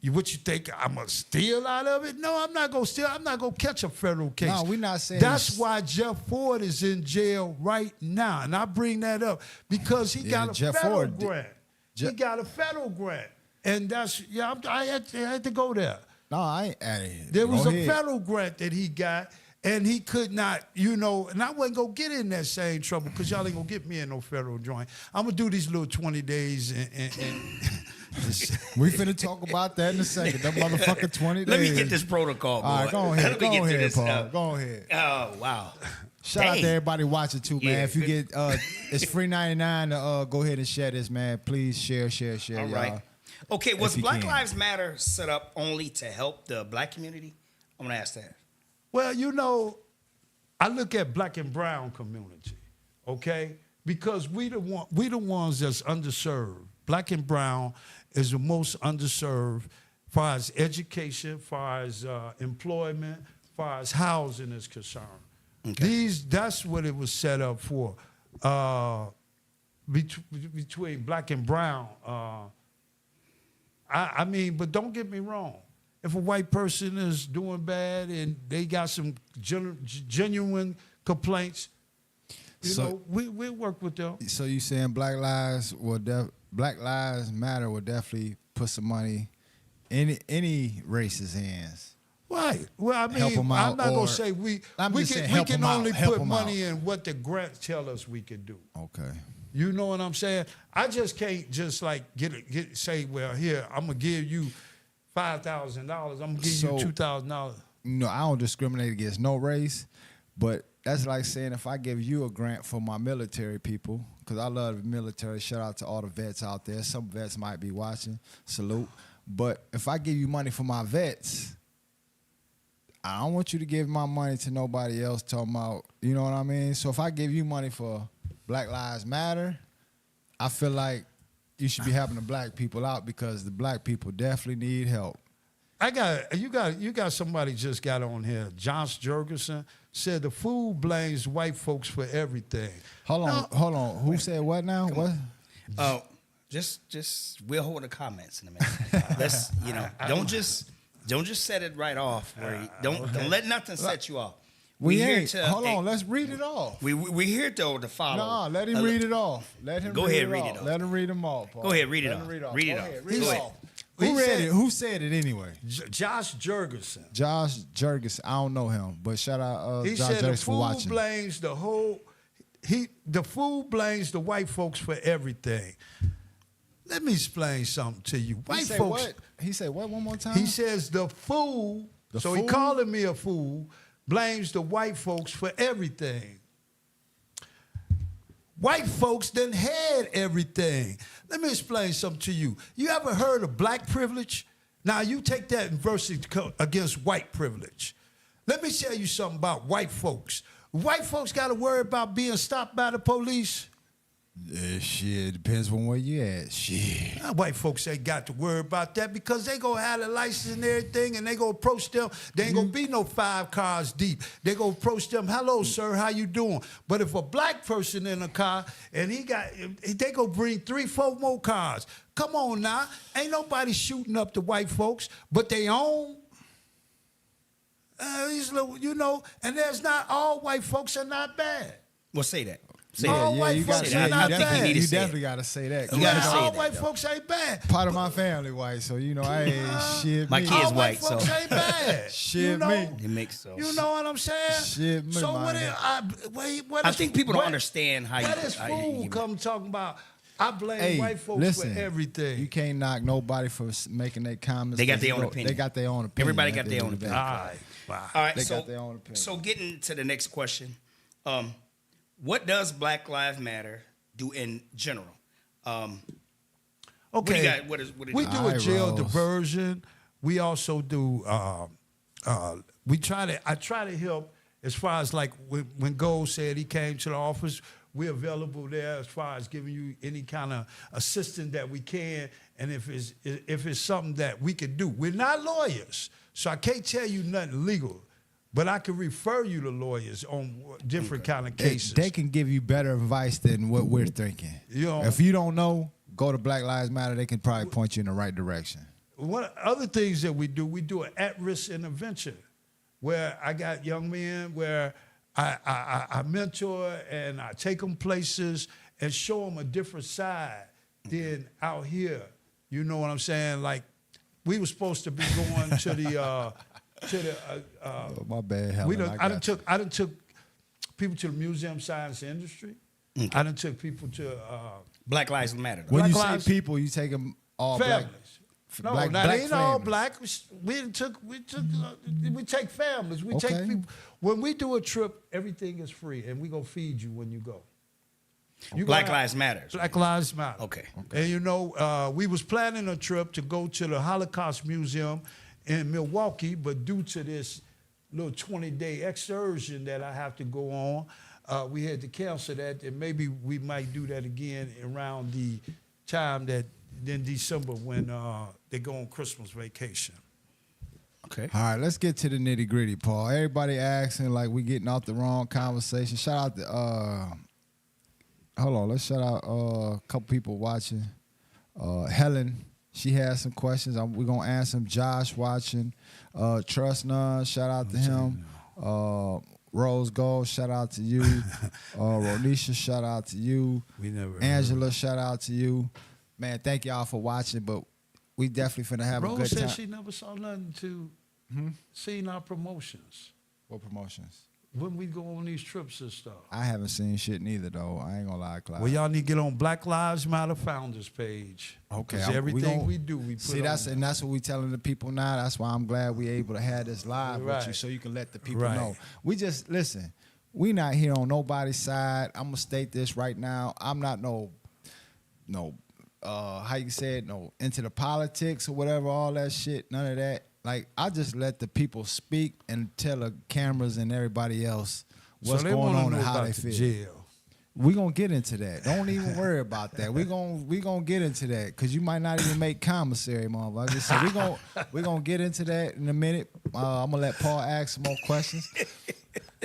Speaker 4: What you think? I'm gonna steal out of it? No, I'm not gonna steal. I'm not gonna catch a federal case.
Speaker 1: No, we're not saying
Speaker 4: That's why Jeff Ford is in jail right now, and I bring that up because he got a
Speaker 1: Jeff
Speaker 4: federal
Speaker 1: Ford
Speaker 4: grant. He got a federal grant, and that's I had to go there.
Speaker 1: No, I ain't.
Speaker 4: There was
Speaker 1: Go
Speaker 4: a
Speaker 1: ahead.
Speaker 4: federal grant that he got, and he could not, and I wasn't going to get in that same trouble because y'all ain't going to get me in no federal joint. I'm going to do these little 20 days and
Speaker 1: We finna talk about that in a second. That motherfucking 20 days.
Speaker 3: Let me get this protocol, boy.
Speaker 1: All right, go ahead.
Speaker 3: Let me
Speaker 1: Go
Speaker 3: get to
Speaker 1: ahead,
Speaker 3: this.
Speaker 1: Paul. Go ahead.
Speaker 3: Oh, wow.
Speaker 1: Shout out
Speaker 3: Dang.
Speaker 1: to everybody watching too, man.
Speaker 3: Yeah,
Speaker 1: If you
Speaker 3: good.
Speaker 1: get, it's free 99 to go ahead and share this, man. Please share,
Speaker 3: All
Speaker 1: y'all.
Speaker 3: right. Okay, was
Speaker 1: If you
Speaker 3: Black
Speaker 1: can.
Speaker 3: Lives Matter set up only to help the black community? I'm going to ask that.
Speaker 4: Well, I look at black and brown community, okay? Because we the ones that's underserved. Black and brown is the most underserved far as education, far as employment, far as housing is concerned.
Speaker 3: Okay.
Speaker 4: That's what it was set up for. Between black and brown. I mean, but don't get me wrong. If a white person is doing bad and they got some genuine complaints, we work with them.
Speaker 1: So you saying Black Lives Matter will definitely put some money in any race's hands.
Speaker 4: Right. Well, I
Speaker 1: Help
Speaker 4: mean,
Speaker 1: 'em
Speaker 4: I'm
Speaker 1: out,
Speaker 4: not
Speaker 1: or-
Speaker 4: gonna say we
Speaker 1: help
Speaker 4: can
Speaker 1: 'em out,
Speaker 4: only
Speaker 1: help
Speaker 4: put
Speaker 1: 'em
Speaker 4: money
Speaker 1: out.
Speaker 4: in what the grants tell us we can do.
Speaker 1: Okay.
Speaker 4: You know what I'm saying? I just can't just like say, well, here I'm gonna give you $5,000. I'm gonna give you $2,000.
Speaker 1: No, I don't discriminate against no race, but that's like saying if I give you a grant for my military people, because I love the military. Shout out to all the vets out there. Some vets might be watching. Salute. But if I give you money for my vets, I don't want you to give my money to nobody else talking about, you know what I mean? So if I give you money for Black Lives Matter, I feel like you should be helping the black people out because the black people definitely need help.
Speaker 4: You got somebody just got on here. Josh Jurgensen said the fool blames white folks for everything.
Speaker 1: Hold on. Who said what now? What?
Speaker 3: Oh, just we'll hold the comments in a minute. Let's don't just set it right off. Don't let nothing set you off.
Speaker 1: Hold on. Let's read it off.
Speaker 3: We're here to follow.
Speaker 1: No, let him read it off. Let him
Speaker 3: Go
Speaker 1: read
Speaker 3: ahead,
Speaker 1: it
Speaker 3: read
Speaker 1: off.
Speaker 3: it off.
Speaker 1: Let him read them off. Paul.
Speaker 3: Go ahead, read it
Speaker 1: Let
Speaker 3: off.
Speaker 1: him read off.
Speaker 3: Read it
Speaker 1: Go
Speaker 3: off.
Speaker 1: ahead, read
Speaker 3: Go
Speaker 1: it
Speaker 3: ahead.
Speaker 1: off. Who read it? Who said it anyway?
Speaker 4: Josh Jurgensen.
Speaker 1: Josh Jurgensen. I don't know him, but shout out
Speaker 4: He
Speaker 1: Josh
Speaker 4: said the
Speaker 1: Jurgensen for
Speaker 4: fool
Speaker 1: watching.
Speaker 4: blames the fool blames the white folks for everything. Let me explain something to you. White
Speaker 1: He said
Speaker 4: folks.
Speaker 1: what? He said what one more time?
Speaker 4: He says the fool.
Speaker 1: The
Speaker 4: He
Speaker 1: fool?
Speaker 4: calling me a fool. Blames the white folks for everything. White folks done had everything. Let me explain something to you. You ever heard of black privilege? Now you take that and verse it against white privilege. Let me tell you something about white folks. White folks got to worry about being stopped by the police.
Speaker 1: Shit, depends on where you at. Shit.
Speaker 4: Now, white folks ain't got to worry about that because they gonna have the license and everything, and they gonna approach them. They ain't gonna be no 5 cars deep. They gonna approach them. Hello, sir, how you doing? But if a black person in a car and they gonna bring 3, 4 more cars. Come on now, ain't nobody shooting up the white folks, but they own. And there's not all white folks are not bad.
Speaker 3: Well, say that.
Speaker 4: All white
Speaker 1: you
Speaker 4: folks
Speaker 1: gotta,
Speaker 4: are not
Speaker 3: I think
Speaker 4: bad.
Speaker 3: we need to
Speaker 1: you
Speaker 3: say it.
Speaker 1: definitely gotta say that.
Speaker 3: You gotta say
Speaker 4: all
Speaker 3: that,
Speaker 4: white
Speaker 3: though.
Speaker 4: folks ain't bad.
Speaker 1: Part of my family white, so I ain't shit.
Speaker 3: My
Speaker 1: me.
Speaker 3: kids
Speaker 4: All white
Speaker 3: white, so-
Speaker 4: folks ain't bad.
Speaker 1: Shit, me.
Speaker 3: It makes so.
Speaker 4: You know what I'm saying?
Speaker 1: Shit, me,
Speaker 4: so
Speaker 1: man.
Speaker 3: I think people don't understand how
Speaker 4: Where this fool come talking about? I blame white folks for everything.
Speaker 1: You can't knock nobody for making their comments.
Speaker 3: They got their own opinion.
Speaker 1: They got their own opinion.
Speaker 3: Everybody
Speaker 1: at
Speaker 3: got
Speaker 1: the
Speaker 3: their
Speaker 1: end
Speaker 3: own
Speaker 1: of the day.
Speaker 3: opinion.
Speaker 4: Wow.
Speaker 3: All right,
Speaker 1: They
Speaker 3: so
Speaker 1: got their own opinion.
Speaker 3: so getting to the next question, what does Black Lives Matter do in general?
Speaker 4: Okay.
Speaker 3: What do you got? What is
Speaker 4: we do a
Speaker 1: Eye
Speaker 4: jail
Speaker 1: rolls.
Speaker 4: diversion. We also do. I try to help as far as like when Gold said he came to the office. We're available there as far as giving you any kind of assistance that we can, and if it's something that we could do. We're not lawyers, so I can't tell you nothing legal, but I can refer you to lawyers on different kind of cases.
Speaker 1: They can give you better advice than what we're thinking.
Speaker 4: You know-
Speaker 1: If you don't know, go to Black Lives Matter. They can probably point you in the right direction.
Speaker 4: one other things that we do an at-risk intervention where I got young men where I mentor and I take them places and show them a different side than out here. You know what I'm saying? Like we were supposed to be going to the
Speaker 1: Oh, my bad, Helen.
Speaker 4: I done took people to the museum science industry.
Speaker 3: Okay.
Speaker 4: I done took people to
Speaker 3: Black Lives Matter.
Speaker 1: When you
Speaker 4: Black
Speaker 1: say
Speaker 4: lives-
Speaker 1: people, you take them all
Speaker 4: families.
Speaker 1: black.
Speaker 4: No,
Speaker 1: black,
Speaker 4: not
Speaker 1: black
Speaker 4: ain't all
Speaker 1: families.
Speaker 4: black. We take families. We take
Speaker 1: Okay.
Speaker 4: people. When we do a trip, everything is free, and we gonna feed you when you go. You
Speaker 3: Black
Speaker 4: gonna have-
Speaker 3: Lives Matter.
Speaker 4: Black Lives Matter.
Speaker 3: Okay.
Speaker 4: And you know, we was planning a trip to go to the Holocaust Museum in Milwaukee, but due to this little 20-day excursion that I have to go on, we had to cancel that, and maybe we might do that again around the time that in December when they go on Christmas vacation.
Speaker 3: Okay.
Speaker 1: All right, let's get to the nitty gritty, Paul. Everybody asking like we getting off the wrong conversation. Shout out to hold on, let's shout out a couple people watching. Helen, she has some questions. We're gonna answer them. Josh watching. Trust None, shout out to him. Rose Gold, shout out to you. Ronisha, shout out to you.
Speaker 4: We never.
Speaker 1: Angela, shout out to you. Man, thank y'all for watching, but we definitely finna have a
Speaker 4: Rose
Speaker 1: good
Speaker 4: said
Speaker 1: time.
Speaker 4: she never saw nothing to seen our promotions
Speaker 1: What promotions?
Speaker 4: when we go on these trips and stuff.
Speaker 1: I haven't seen shit neither though. I ain't gonna lie, Clyde.
Speaker 4: Well, y'all need to get on Black Lives Matter Founders page.
Speaker 1: Okay,
Speaker 4: 'Cause
Speaker 1: we
Speaker 4: everything
Speaker 1: gon-
Speaker 4: we do, we put
Speaker 1: See,
Speaker 4: on
Speaker 1: that's
Speaker 4: there.
Speaker 1: and that's what we telling the people now. That's why I'm glad we able to have this live with you,
Speaker 4: Right.
Speaker 1: so you can let the people
Speaker 4: Right.
Speaker 1: know. We just listen. We not here on nobody's side. I'm gonna state this right now. I'm not no how you say it, no into the politics or whatever, all that shit. None of that. Like I just let the people speak and tell the cameras and everybody else what's
Speaker 4: so they
Speaker 1: going
Speaker 4: wanna
Speaker 1: on
Speaker 4: know
Speaker 1: and how
Speaker 4: about
Speaker 1: they
Speaker 4: the
Speaker 1: feel.
Speaker 4: jail.
Speaker 1: We gonna get into that. Don't even worry about that. We gonna get into that because you might not even make commissary, motherfucker. So we gonna get into that in a minute. I'm gonna let Paul ask some more questions.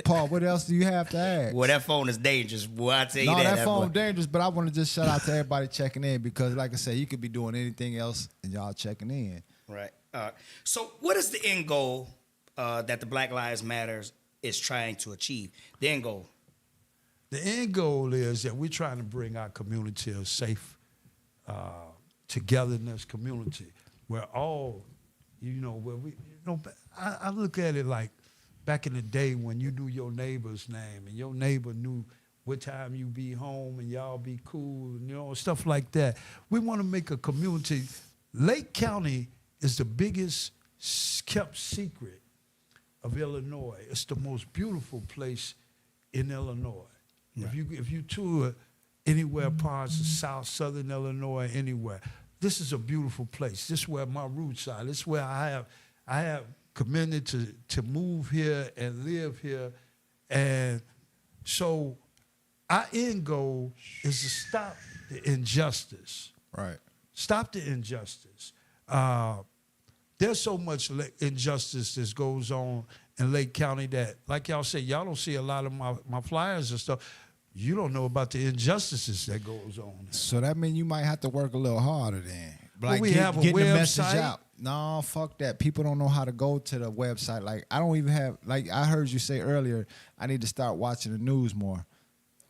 Speaker 1: Paul, what else do you have to ask?
Speaker 3: Well, that phone is dangerous. Boy, I tell you
Speaker 1: No,
Speaker 3: that.
Speaker 1: that phone
Speaker 3: boy.
Speaker 1: dangerous, but I want to just shout out to everybody checking in because, like I said, you could be doing anything else and y'all checking in.
Speaker 3: Right. So, what is the end goal that the Black Lives Matters is trying to achieve? The end goal.
Speaker 4: The end goal is that we're trying to bring our community a safe togetherness community where all, where we, I look at it like back in the day when you knew your neighbor's name and your neighbor knew what time you be home and y'all be cool, stuff like that. We want to make a community. Lake County is the biggest kept secret of Illinois. It's the most beautiful place in Illinois. Right. If you tour anywhere parts of southern Illinois, anywhere, this is a beautiful place. This is where my roots are. This is where I have committed to move here and live here. And so our end goal is to stop the injustice.
Speaker 1: Right.
Speaker 4: Stop the injustice. There's so much injustice that goes on in Lake County that, like y'all say, y'all don't see a lot of my flyers and stuff. You don't know about the injustices that goes on.
Speaker 1: So that means you might have to work a little harder then.
Speaker 4: Well, we have a
Speaker 1: getting the message
Speaker 4: website.
Speaker 1: out. No, fuck that. People don't know how to go to the website. Like I don't even have. Like I heard you say earlier, I need to start watching the news more.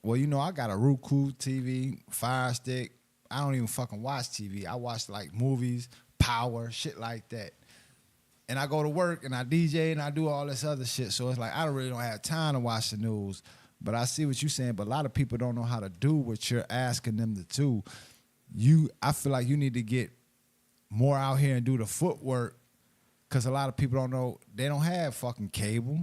Speaker 1: Well, I got a Roku TV, Fire Stick. I don't even fucking watch TV. I watch like movies, Power, shit like that. And I go to work and I DJ and I do all this other shit. So it's like I don't have time to watch the news. But I see what you're saying. But a lot of people don't know how to do what you're asking them to do. I feel like you need to get more out here and do the footwork because a lot of people don't know. They don't have fucking cable.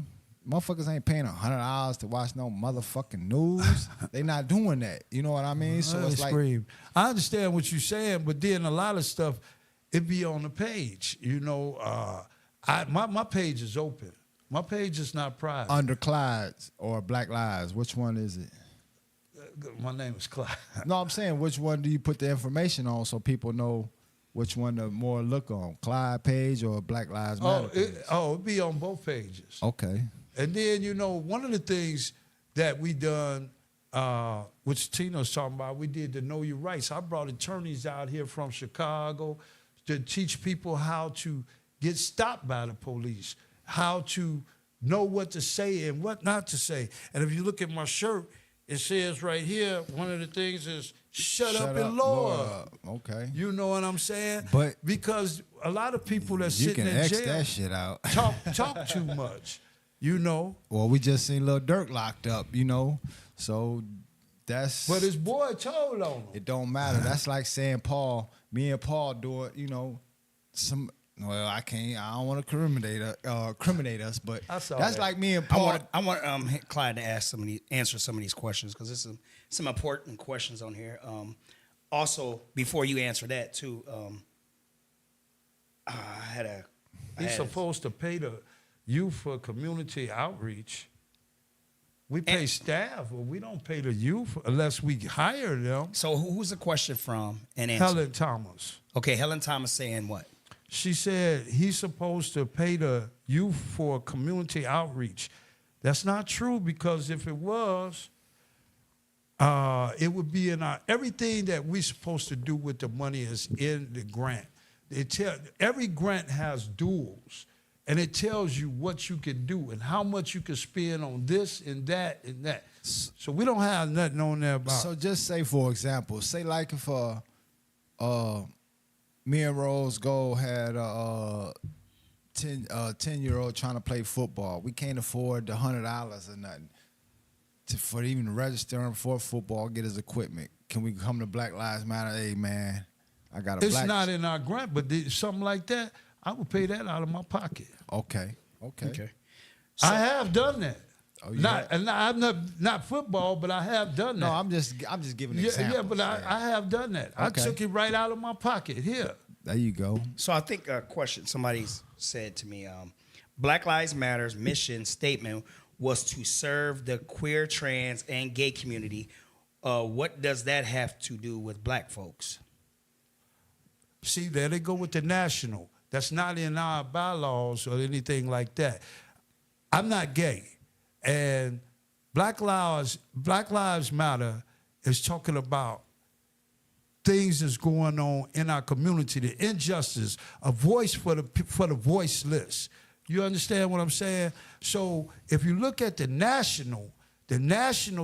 Speaker 1: Motherfuckers ain't paying $100 to watch no motherfucking news. They not doing that. You know what I mean? So it's like,
Speaker 4: I understand what you're saying, but then a lot of stuff, it be on the page. My page is open. My page is not private.
Speaker 1: under Clyde's or Black Lives, which one is it?
Speaker 4: My name is Clyde.
Speaker 1: No, I'm saying which one do you put the information on so people know which one to more look on? Clyde page or Black Lives Matter page?
Speaker 4: It be on both pages.
Speaker 1: Okay.
Speaker 4: And then, one of the things that we done, which Tina's talking about, we did the Know Your Rights. I brought attorneys out here from Chicago to teach people how to get stopped by the police, how to know what to say and what not to say. And if you look at my shirt, it says right here, one of the things is shut up and lower up.
Speaker 1: Okay.
Speaker 4: You know what I'm saying?
Speaker 1: But
Speaker 4: because a lot of people that's
Speaker 1: you
Speaker 4: sitting
Speaker 1: can
Speaker 4: in
Speaker 1: X
Speaker 4: jail
Speaker 1: that shit out.
Speaker 4: talk too much. You know.
Speaker 1: Well, we just seen Lil Durk locked up, you know. So that's.
Speaker 4: But his boy told on him.
Speaker 1: It don't matter. That's like saying me and Paul do it, you know, well, I don't want to criminate us, but that's
Speaker 4: that.
Speaker 1: like me and Paul.
Speaker 3: I want Clyde to answer some of these questions because there's some important questions on here. Also, before you answer that too,
Speaker 4: He's supposed to pay the youth for community outreach. We pay staff, but we don't pay the youth unless we hire them.
Speaker 3: So who's the question from and answer?
Speaker 4: Helen Thomas.
Speaker 3: Okay, Helen Thomas saying what?
Speaker 4: She said he's supposed to pay the youth for community outreach. That's not true because if it was, it would be in everything that we're supposed to do with the money is in the grant. Every grant has duals, and it tells you what you can do and how much you can spend on this and that and that. So we don't have nothing on there about.
Speaker 1: So just say, for example, say like if me and Rose Gold had a 10-year-old trying to play football. We can't afford the $100 or nothing for even to register him for football, get his equipment. Can we come to Black Lives Matter? Hey, man, I got a
Speaker 4: It's not in our grant, but something like that, I would pay that out of my pocket.
Speaker 1: Okay.
Speaker 3: So,
Speaker 4: I have done that.
Speaker 1: Oh, yeah.
Speaker 4: I'm not football, but I have done that.
Speaker 1: No, I'm just giving examples.
Speaker 4: Yeah, but I have done that.
Speaker 1: Okay.
Speaker 4: I took it right out of my pocket here.
Speaker 1: There you go.
Speaker 3: So I think a question somebody said to me, Black Lives Matter's mission statement was to serve the queer, trans, and gay community. What does that have to do with black folks?
Speaker 4: See, there they go with the national. That's not in our bylaws or anything like that. I'm not gay. And Black Lives Matter is talking about things that's going on in our community, the injustice, a voice for the voiceless. You understand what I'm saying? So if you look at the national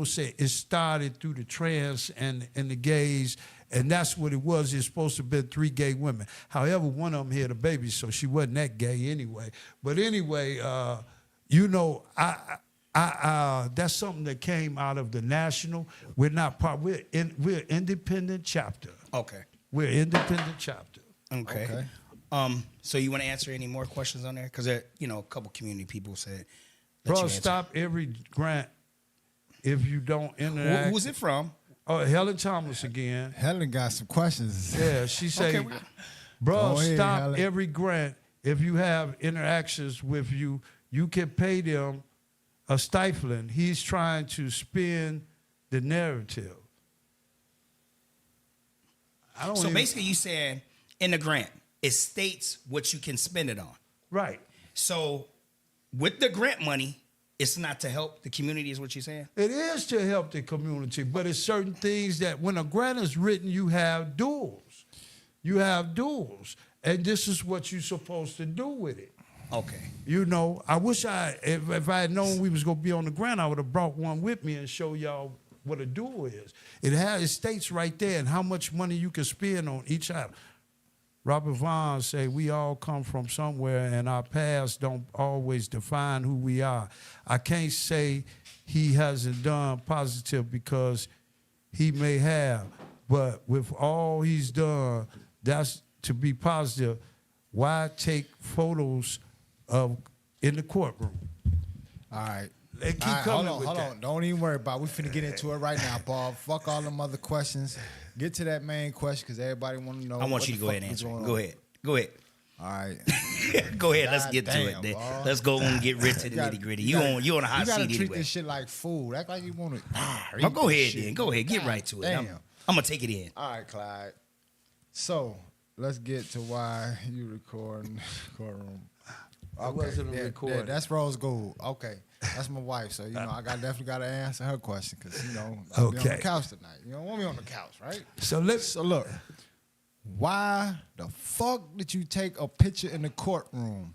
Speaker 4: say it started through the trans and the gays, and that's what it was. It's supposed to have been 3 gay women. However, one of them had a baby, so she wasn't that gay anyway. But anyway, you know, that's something that came out of the national. We're not part. We're independent chapter.
Speaker 3: Okay.
Speaker 4: We're independent chapter.
Speaker 3: Okay. So you want to answer any more questions on there? Because a couple community people said.
Speaker 4: Bro, stop every grant if you don't interact.
Speaker 3: Who's it from?
Speaker 4: Oh, Helen Thomas again.
Speaker 1: Helen got some questions.
Speaker 4: Yeah, she said,
Speaker 3: Okay.
Speaker 4: bro,
Speaker 1: Go ahead,
Speaker 4: stop
Speaker 1: Helen.
Speaker 4: every grant. If you have interactions with you can pay them a stifling. He's trying to spin the narrative.
Speaker 3: So basically you saying in the grant, it states what you can spend it on.
Speaker 4: Right.
Speaker 3: So with the grant money, it's not to help the community is what you're saying?
Speaker 4: It is to help the community, but it's certain things that when a grant is written, you have duals. You have duals. And this is what you're supposed to do with it.
Speaker 3: Okay.
Speaker 4: You know, I wish if I had known we was going to be on the ground, I would have brought one with me and show y'all what a dual is. It states right there and how much money you can spend on each item. Robert Vaughn say we all come from somewhere and our past don't always define who we are. I can't say he hasn't done positive because he may have, but with all he's done, that's to be positive. Why take photos in the courtroom?
Speaker 1: All right.
Speaker 4: They keep
Speaker 1: All right,
Speaker 4: coming
Speaker 1: hold
Speaker 4: with that.
Speaker 1: on. Don't even worry about it. We finna get into it right now, Paul. Fuck all them other questions. Get to that main question because everybody want to know.
Speaker 3: I want you to go ahead and answer it. Go ahead.
Speaker 1: All right.
Speaker 3: Go ahead. Let's
Speaker 1: God
Speaker 3: get to
Speaker 1: damn,
Speaker 3: it.
Speaker 1: Paul.
Speaker 3: Let's go and get rid to the nitty gritty. You on a hot
Speaker 1: You gotta
Speaker 3: seat
Speaker 1: treat
Speaker 3: anyway.
Speaker 1: this shit like food. Act like you want to.
Speaker 3: Oh, go ahead then. Go ahead. Get right to it.
Speaker 1: Damn.
Speaker 3: I'm gonna take it in.
Speaker 1: All right, Clyde. So let's get to why you recording courtroom.
Speaker 4: I wasn't a recorder.
Speaker 1: That's Rose Gold. Okay, that's my wife. So I definitely gotta answer her question because I'll be on the
Speaker 4: Okay.
Speaker 1: couch tonight. You don't want me on the couch, right?
Speaker 4: So
Speaker 1: So look, why the fuck did you take a picture in the courtroom?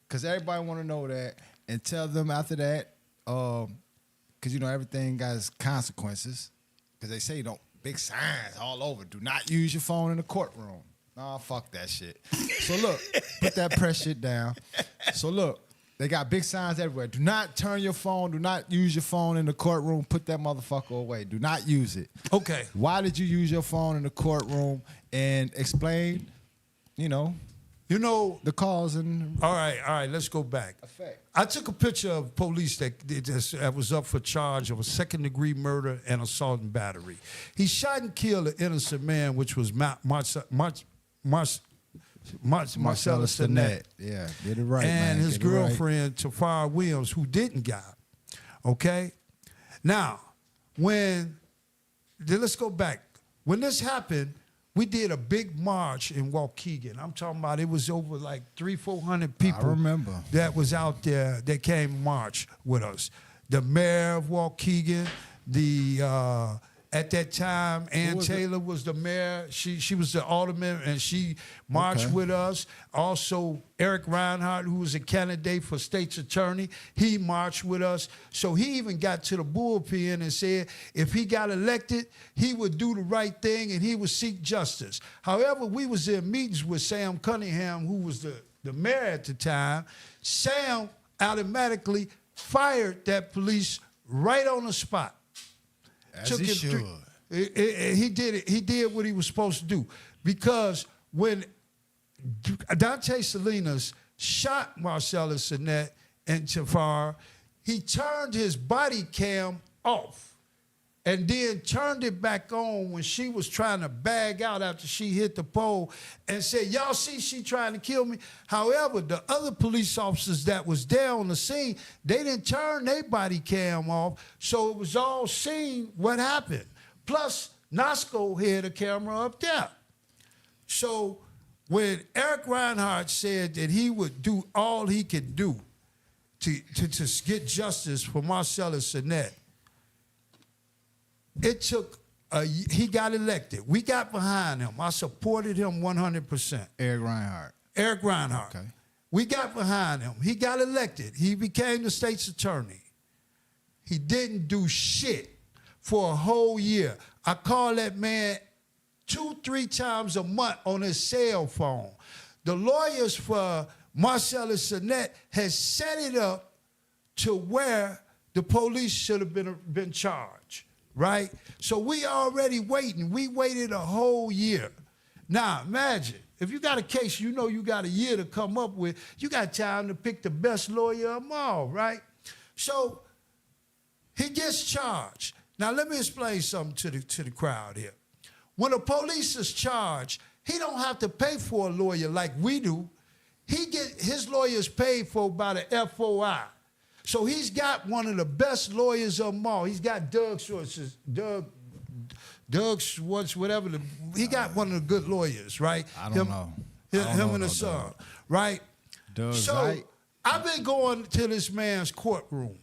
Speaker 1: Because everybody want to know that, and tell them after that, because you know everything has consequences. Because they say don't big signs all over. Do not use your phone in the courtroom. Nah, fuck that shit. So look, put that press shit down. So look, they got big signs everywhere. Do not turn your phone. Do not use your phone in the courtroom. Put that motherfucker away. Do not use it.
Speaker 4: Okay.
Speaker 1: Why did you use your phone in the courtroom? And explain, you know, the cause and
Speaker 4: All right, let's go back.
Speaker 1: effect.
Speaker 4: I took a picture of police that was up for charge of a second-degree murder and assault and battery. He shot and killed an innocent man, which was Marcellus Sinet.
Speaker 1: Yeah, did it right,
Speaker 4: and
Speaker 1: man.
Speaker 4: his
Speaker 1: Did it right.
Speaker 4: girlfriend, Tafara Williams, who didn't got. Okay? Now, let's go back. When this happened, we did a big march in Waukegan. I'm talking about it was over like 300-400 people.
Speaker 1: I remember.
Speaker 4: That was out there that came march with us. The mayor of Waukegan, at that time, Ann Taylor was the mayor. She was the alderman, and she marched with us. Also, Eric Reinhardt, who was a candidate for state's attorney, he marched with us. So he even got to the bullpen and said if he got elected, he would do the right thing and he would seek justice. However, we was in meetings with Sam Cunningham, who was the mayor at the time. Sam automatically fired that police right on the spot.
Speaker 1: As he should.
Speaker 4: He did it. He did what he was supposed to do, because when Dante Salinas shot Marcellus Sinet and Tafar, he turned his body cam off and then turned it back on when she was trying to bag out after she hit the pole and said, y'all see she trying to kill me? However, the other police officers that was there on the scene, they didn't turn their body cam off, so it was all seen what happened. Plus, Nosco had a camera up there. So when Eric Reinhardt said that he would do all he could do to get justice for Marcellus Sinet, it took he got elected. We got behind him. I supported him 100%.
Speaker 1: Eric Reinhardt.
Speaker 4: Eric Reinhardt.
Speaker 1: Okay.
Speaker 4: We got behind him. He got elected. He became the state's attorney. He didn't do shit for a whole year. I called that man 2-3 times a month on his cell phone. The lawyers for Marcellus Sinet has set it up to where the police should have been charged. Right? So we already waiting. We waited a whole year. Now, imagine, if you got a case you know you got a year to come up with, you got time to pick the best lawyer of them all, right? So he gets charged. Now, let me explain something to the crowd here. When a police is charged, he don't have to pay for a lawyer like we do. His lawyer is paid for by the FOI. So he's got one of the best lawyers of them all. He's got Doug Schwartz, whatever. He got one of the good lawyers, right?
Speaker 1: I don't know.
Speaker 4: Him and his son, right?
Speaker 1: Doug
Speaker 4: So
Speaker 1: Zeit.
Speaker 4: I've been going to this man's courtroom,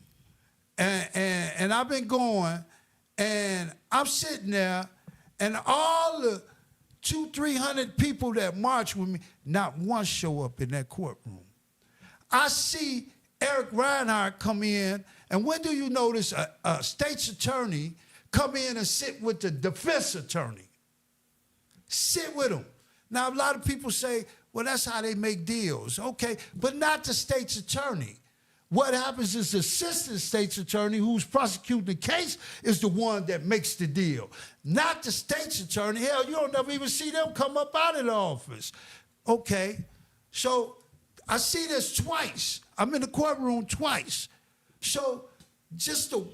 Speaker 4: and I've been going, and I'm sitting there, and all the 200-300 people that march with me, not one show up in that courtroom. I see Eric Reinhardt come in, and when do you notice a state's attorney come in and sit with the defense attorney? Sit with him. Now, a lot of people say, well, that's how they make deals. Okay, but not the state's attorney. What happens is the assistant state's attorney who's prosecuting the case is the one that makes the deal, not the state's attorney. Hell, you don't never even see them come up out of the office. Okay, so I see this twice. I'm in the courtroom twice. So just the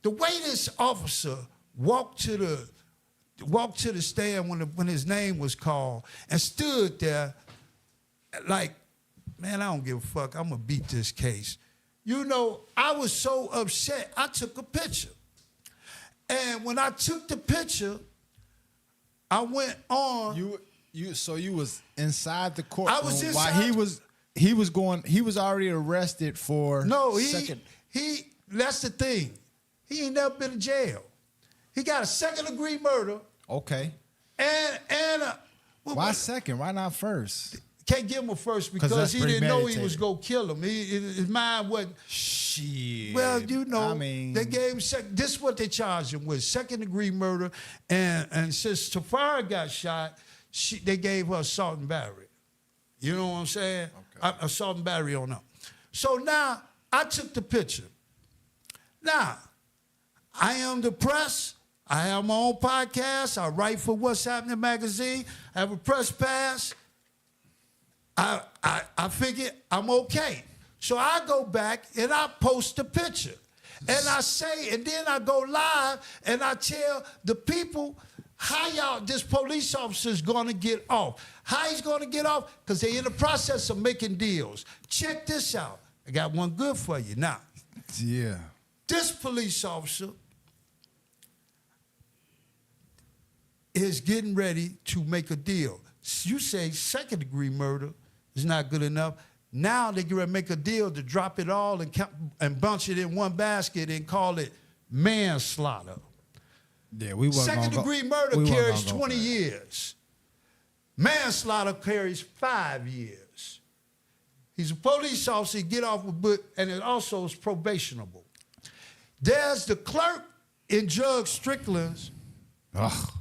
Speaker 4: way this officer walked to the stand when his name was called and stood there like, man, I don't give a fuck. I'm gonna beat this case. You know, I was so upset. I took a picture, and when I took the picture, I went on.
Speaker 1: So you was inside the courtroom
Speaker 4: I was inside.
Speaker 1: while he was already arrested for
Speaker 4: that's the thing. He ain't never been in jail. He got a second-degree murder
Speaker 1: Okay.
Speaker 4: And
Speaker 1: Why second? Why not first?
Speaker 4: can't give him a first
Speaker 1: 'Cause
Speaker 4: because
Speaker 1: that's
Speaker 4: he didn't know he was
Speaker 1: premeditated.
Speaker 4: gonna kill him. His mind wasn't.
Speaker 1: Shit.
Speaker 4: Well, you know,
Speaker 1: I mean,
Speaker 4: they gave him this is what they charged him with: second-degree murder, and since Tafara got shot, they gave her assault and battery. You know what I'm saying?
Speaker 1: Okay.
Speaker 4: Assault and battery on them. So now I took the picture. Now I am the press. I have my own podcast. I write for What's Happening magazine. I have a press pass. I figure I'm okay. So I go back and I post a picture. And I say, and then I go live and I tell the people how this police officer is going to get off. How he's going to get off? Because they're in the process of making deals. Check this out. I got one good for you. Now,
Speaker 1: yeah.
Speaker 4: this police officer is getting ready to make a deal. You say second-degree murder is not good enough. Now they're going to make a deal to drop it all and bunch it in one basket and call it manslaughter.
Speaker 1: Yeah, we wasn't
Speaker 4: Second-degree murder carries 20 years. Manslaughter carries 5 years. He's a police officer, he get off with book, and it also is probationable. There's the clerk in Judge Strickland's.
Speaker 1: Ugh.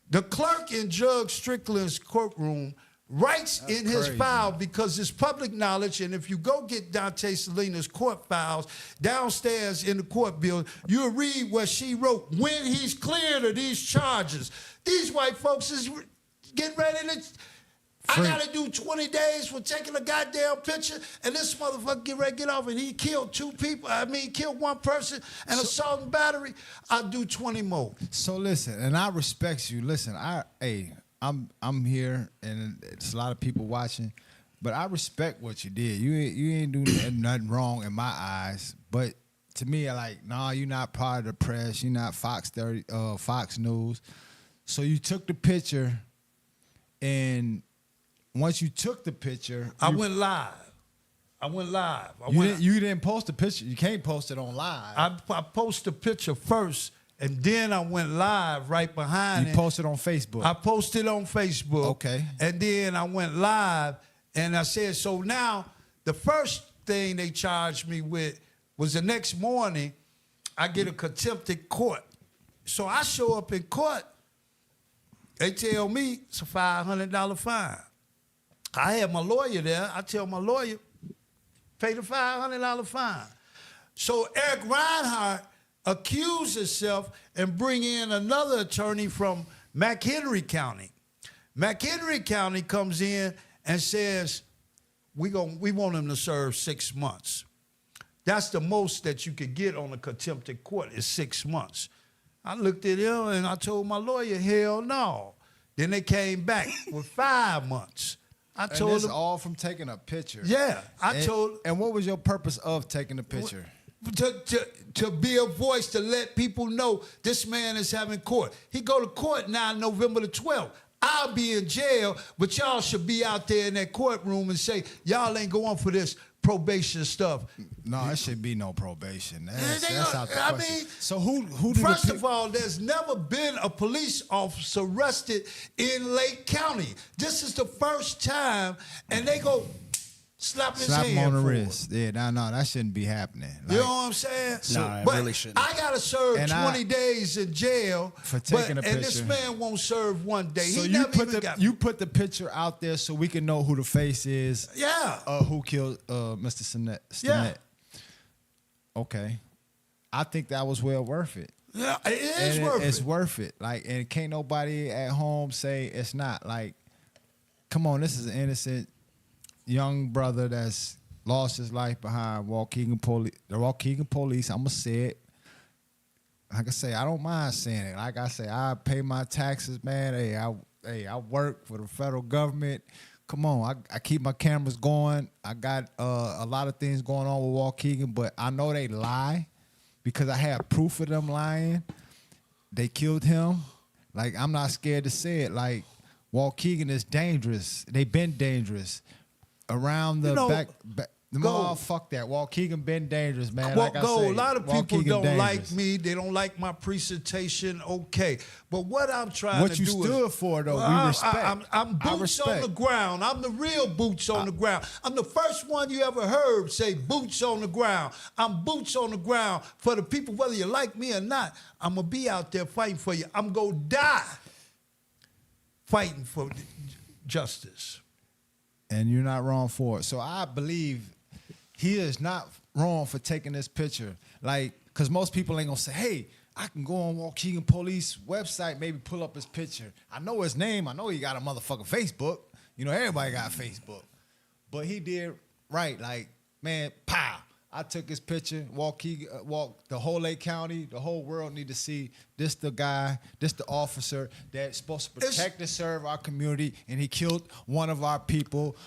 Speaker 4: The clerk in Judge Strickland's courtroom writes in his
Speaker 1: crazy.
Speaker 4: file because it's public knowledge, and if you go get Dante Salinas' court files downstairs in the court building, you'll read what she wrote when he's cleared of these charges. These white folks is getting ready to... I gotta do 20 days for taking a goddamn picture, and this motherfucker get ready to get off, and he killed 2 people. I mean, killed 1 person and assault and battery. I'll do 20 more.
Speaker 1: So listen, and I respect you. Listen, I'm here, and it's a lot of people watching, but I respect what you did. You ain't doing nothing wrong in my eyes. But to me, I like, nah, you're not part of the press. You're not Fox News. So you took the picture, and once you took the picture,
Speaker 4: I went live.
Speaker 1: You didn't post the picture. You can't post it on live.
Speaker 4: I posted the picture first, and then I went live right behind it.
Speaker 1: You posted on Facebook.
Speaker 4: I posted on Facebook.
Speaker 1: Okay.
Speaker 4: And then I went live, and I said, so now the first thing they charged me with was the next morning, I get a contempt in court. So I show up in court. They tell me it's a $500 fine. I had my lawyer there. I tell my lawyer, pay the $500 fine. So Eric Reinhardt accused himself and bring in another attorney from McHenry County. McHenry County comes in and says, we want him to serve 6 months. That's the most that you could get on a contempt in court is 6 months. I looked at him and I told my lawyer, hell no. Then they came back with 5 months. I told
Speaker 1: and it's
Speaker 4: him,
Speaker 1: all from taking a picture.
Speaker 4: yeah,
Speaker 1: And what was your purpose of taking the picture?
Speaker 4: To be a voice to let people know this man is having court. He go to court now November the 12th. I'll be in jail, but y'all should be out there in that courtroom and say, y'all ain't going for this probation stuff.
Speaker 1: No, it should be no probation. That's out the
Speaker 4: I
Speaker 1: question.
Speaker 4: mean,
Speaker 1: So who did
Speaker 4: first of all, there's never been a police officer arrested in Lake County. This is the first time, and they go slap his hand
Speaker 1: him on the
Speaker 4: for
Speaker 1: wrist?
Speaker 4: it.
Speaker 1: Yeah, no, that shouldn't be happening.
Speaker 4: You know what I'm saying?
Speaker 3: No, it
Speaker 4: but
Speaker 3: really shouldn't.
Speaker 4: I gotta serve
Speaker 1: And
Speaker 4: 20 days in jail
Speaker 1: For taking a
Speaker 4: and this
Speaker 1: picture.
Speaker 4: man won't serve 1 day.
Speaker 1: So
Speaker 4: He
Speaker 1: you
Speaker 4: never
Speaker 1: put
Speaker 4: even got
Speaker 1: you put the picture out there so we can know who the face is.
Speaker 4: yeah.
Speaker 1: Who killed Mr. Stinnett?
Speaker 4: Yeah.
Speaker 1: Okay, I think that was well worth it.
Speaker 4: Yeah, it is
Speaker 1: And
Speaker 4: worth
Speaker 1: it's
Speaker 4: it.
Speaker 1: worth it. Like, and can't nobody at home say it's not. Like, come on, this is an innocent young brother that's lost his life behind Waukegan police. The Waukegan police. I'ma say it. Like I say, I don't mind saying it. Like I say, I pay my taxes, man. I work for the federal government. Come on, I keep my cameras going. I got a lot of things going on with Waukegan, but I know they lie because I have proof of them lying. They killed him. Like, I'm not scared to say it. Like, Waukegan is dangerous. They've been dangerous. Around the No, fuck that. Waukegan been dangerous, man.
Speaker 4: Well,
Speaker 1: like I
Speaker 4: go.
Speaker 1: say,
Speaker 4: A lot of people
Speaker 1: Waukegan
Speaker 4: don't
Speaker 1: dangerous.
Speaker 4: like me. They don't like my presentation. Okay, but what I'm trying
Speaker 1: What
Speaker 4: to
Speaker 1: you
Speaker 4: do
Speaker 1: stood
Speaker 4: is,
Speaker 1: for, though, we respect.
Speaker 4: I'm
Speaker 1: I
Speaker 4: boots on
Speaker 1: respect.
Speaker 4: the ground. I'm the real boots on the ground. I'm the first one you ever heard say boots on the ground. I'm boots on the ground for the people, whether you like me or not. I'm gonna be out there fighting for you. I'm gonna die fighting for justice.
Speaker 1: And you're not wrong for it. So I believe he is not wrong for taking this picture. Like, because most people ain't going to say, hey, I can go on Waukegan Police website, maybe pull up his picture. I know his name. I know he got a motherfucking Facebook. You know, everybody got Facebook. But he did right. Like, man, pow. I took his picture, the whole Lake County, the whole world need to see this the guy, this the officer that's supposed to protect and serve our community, and he killed one of our people.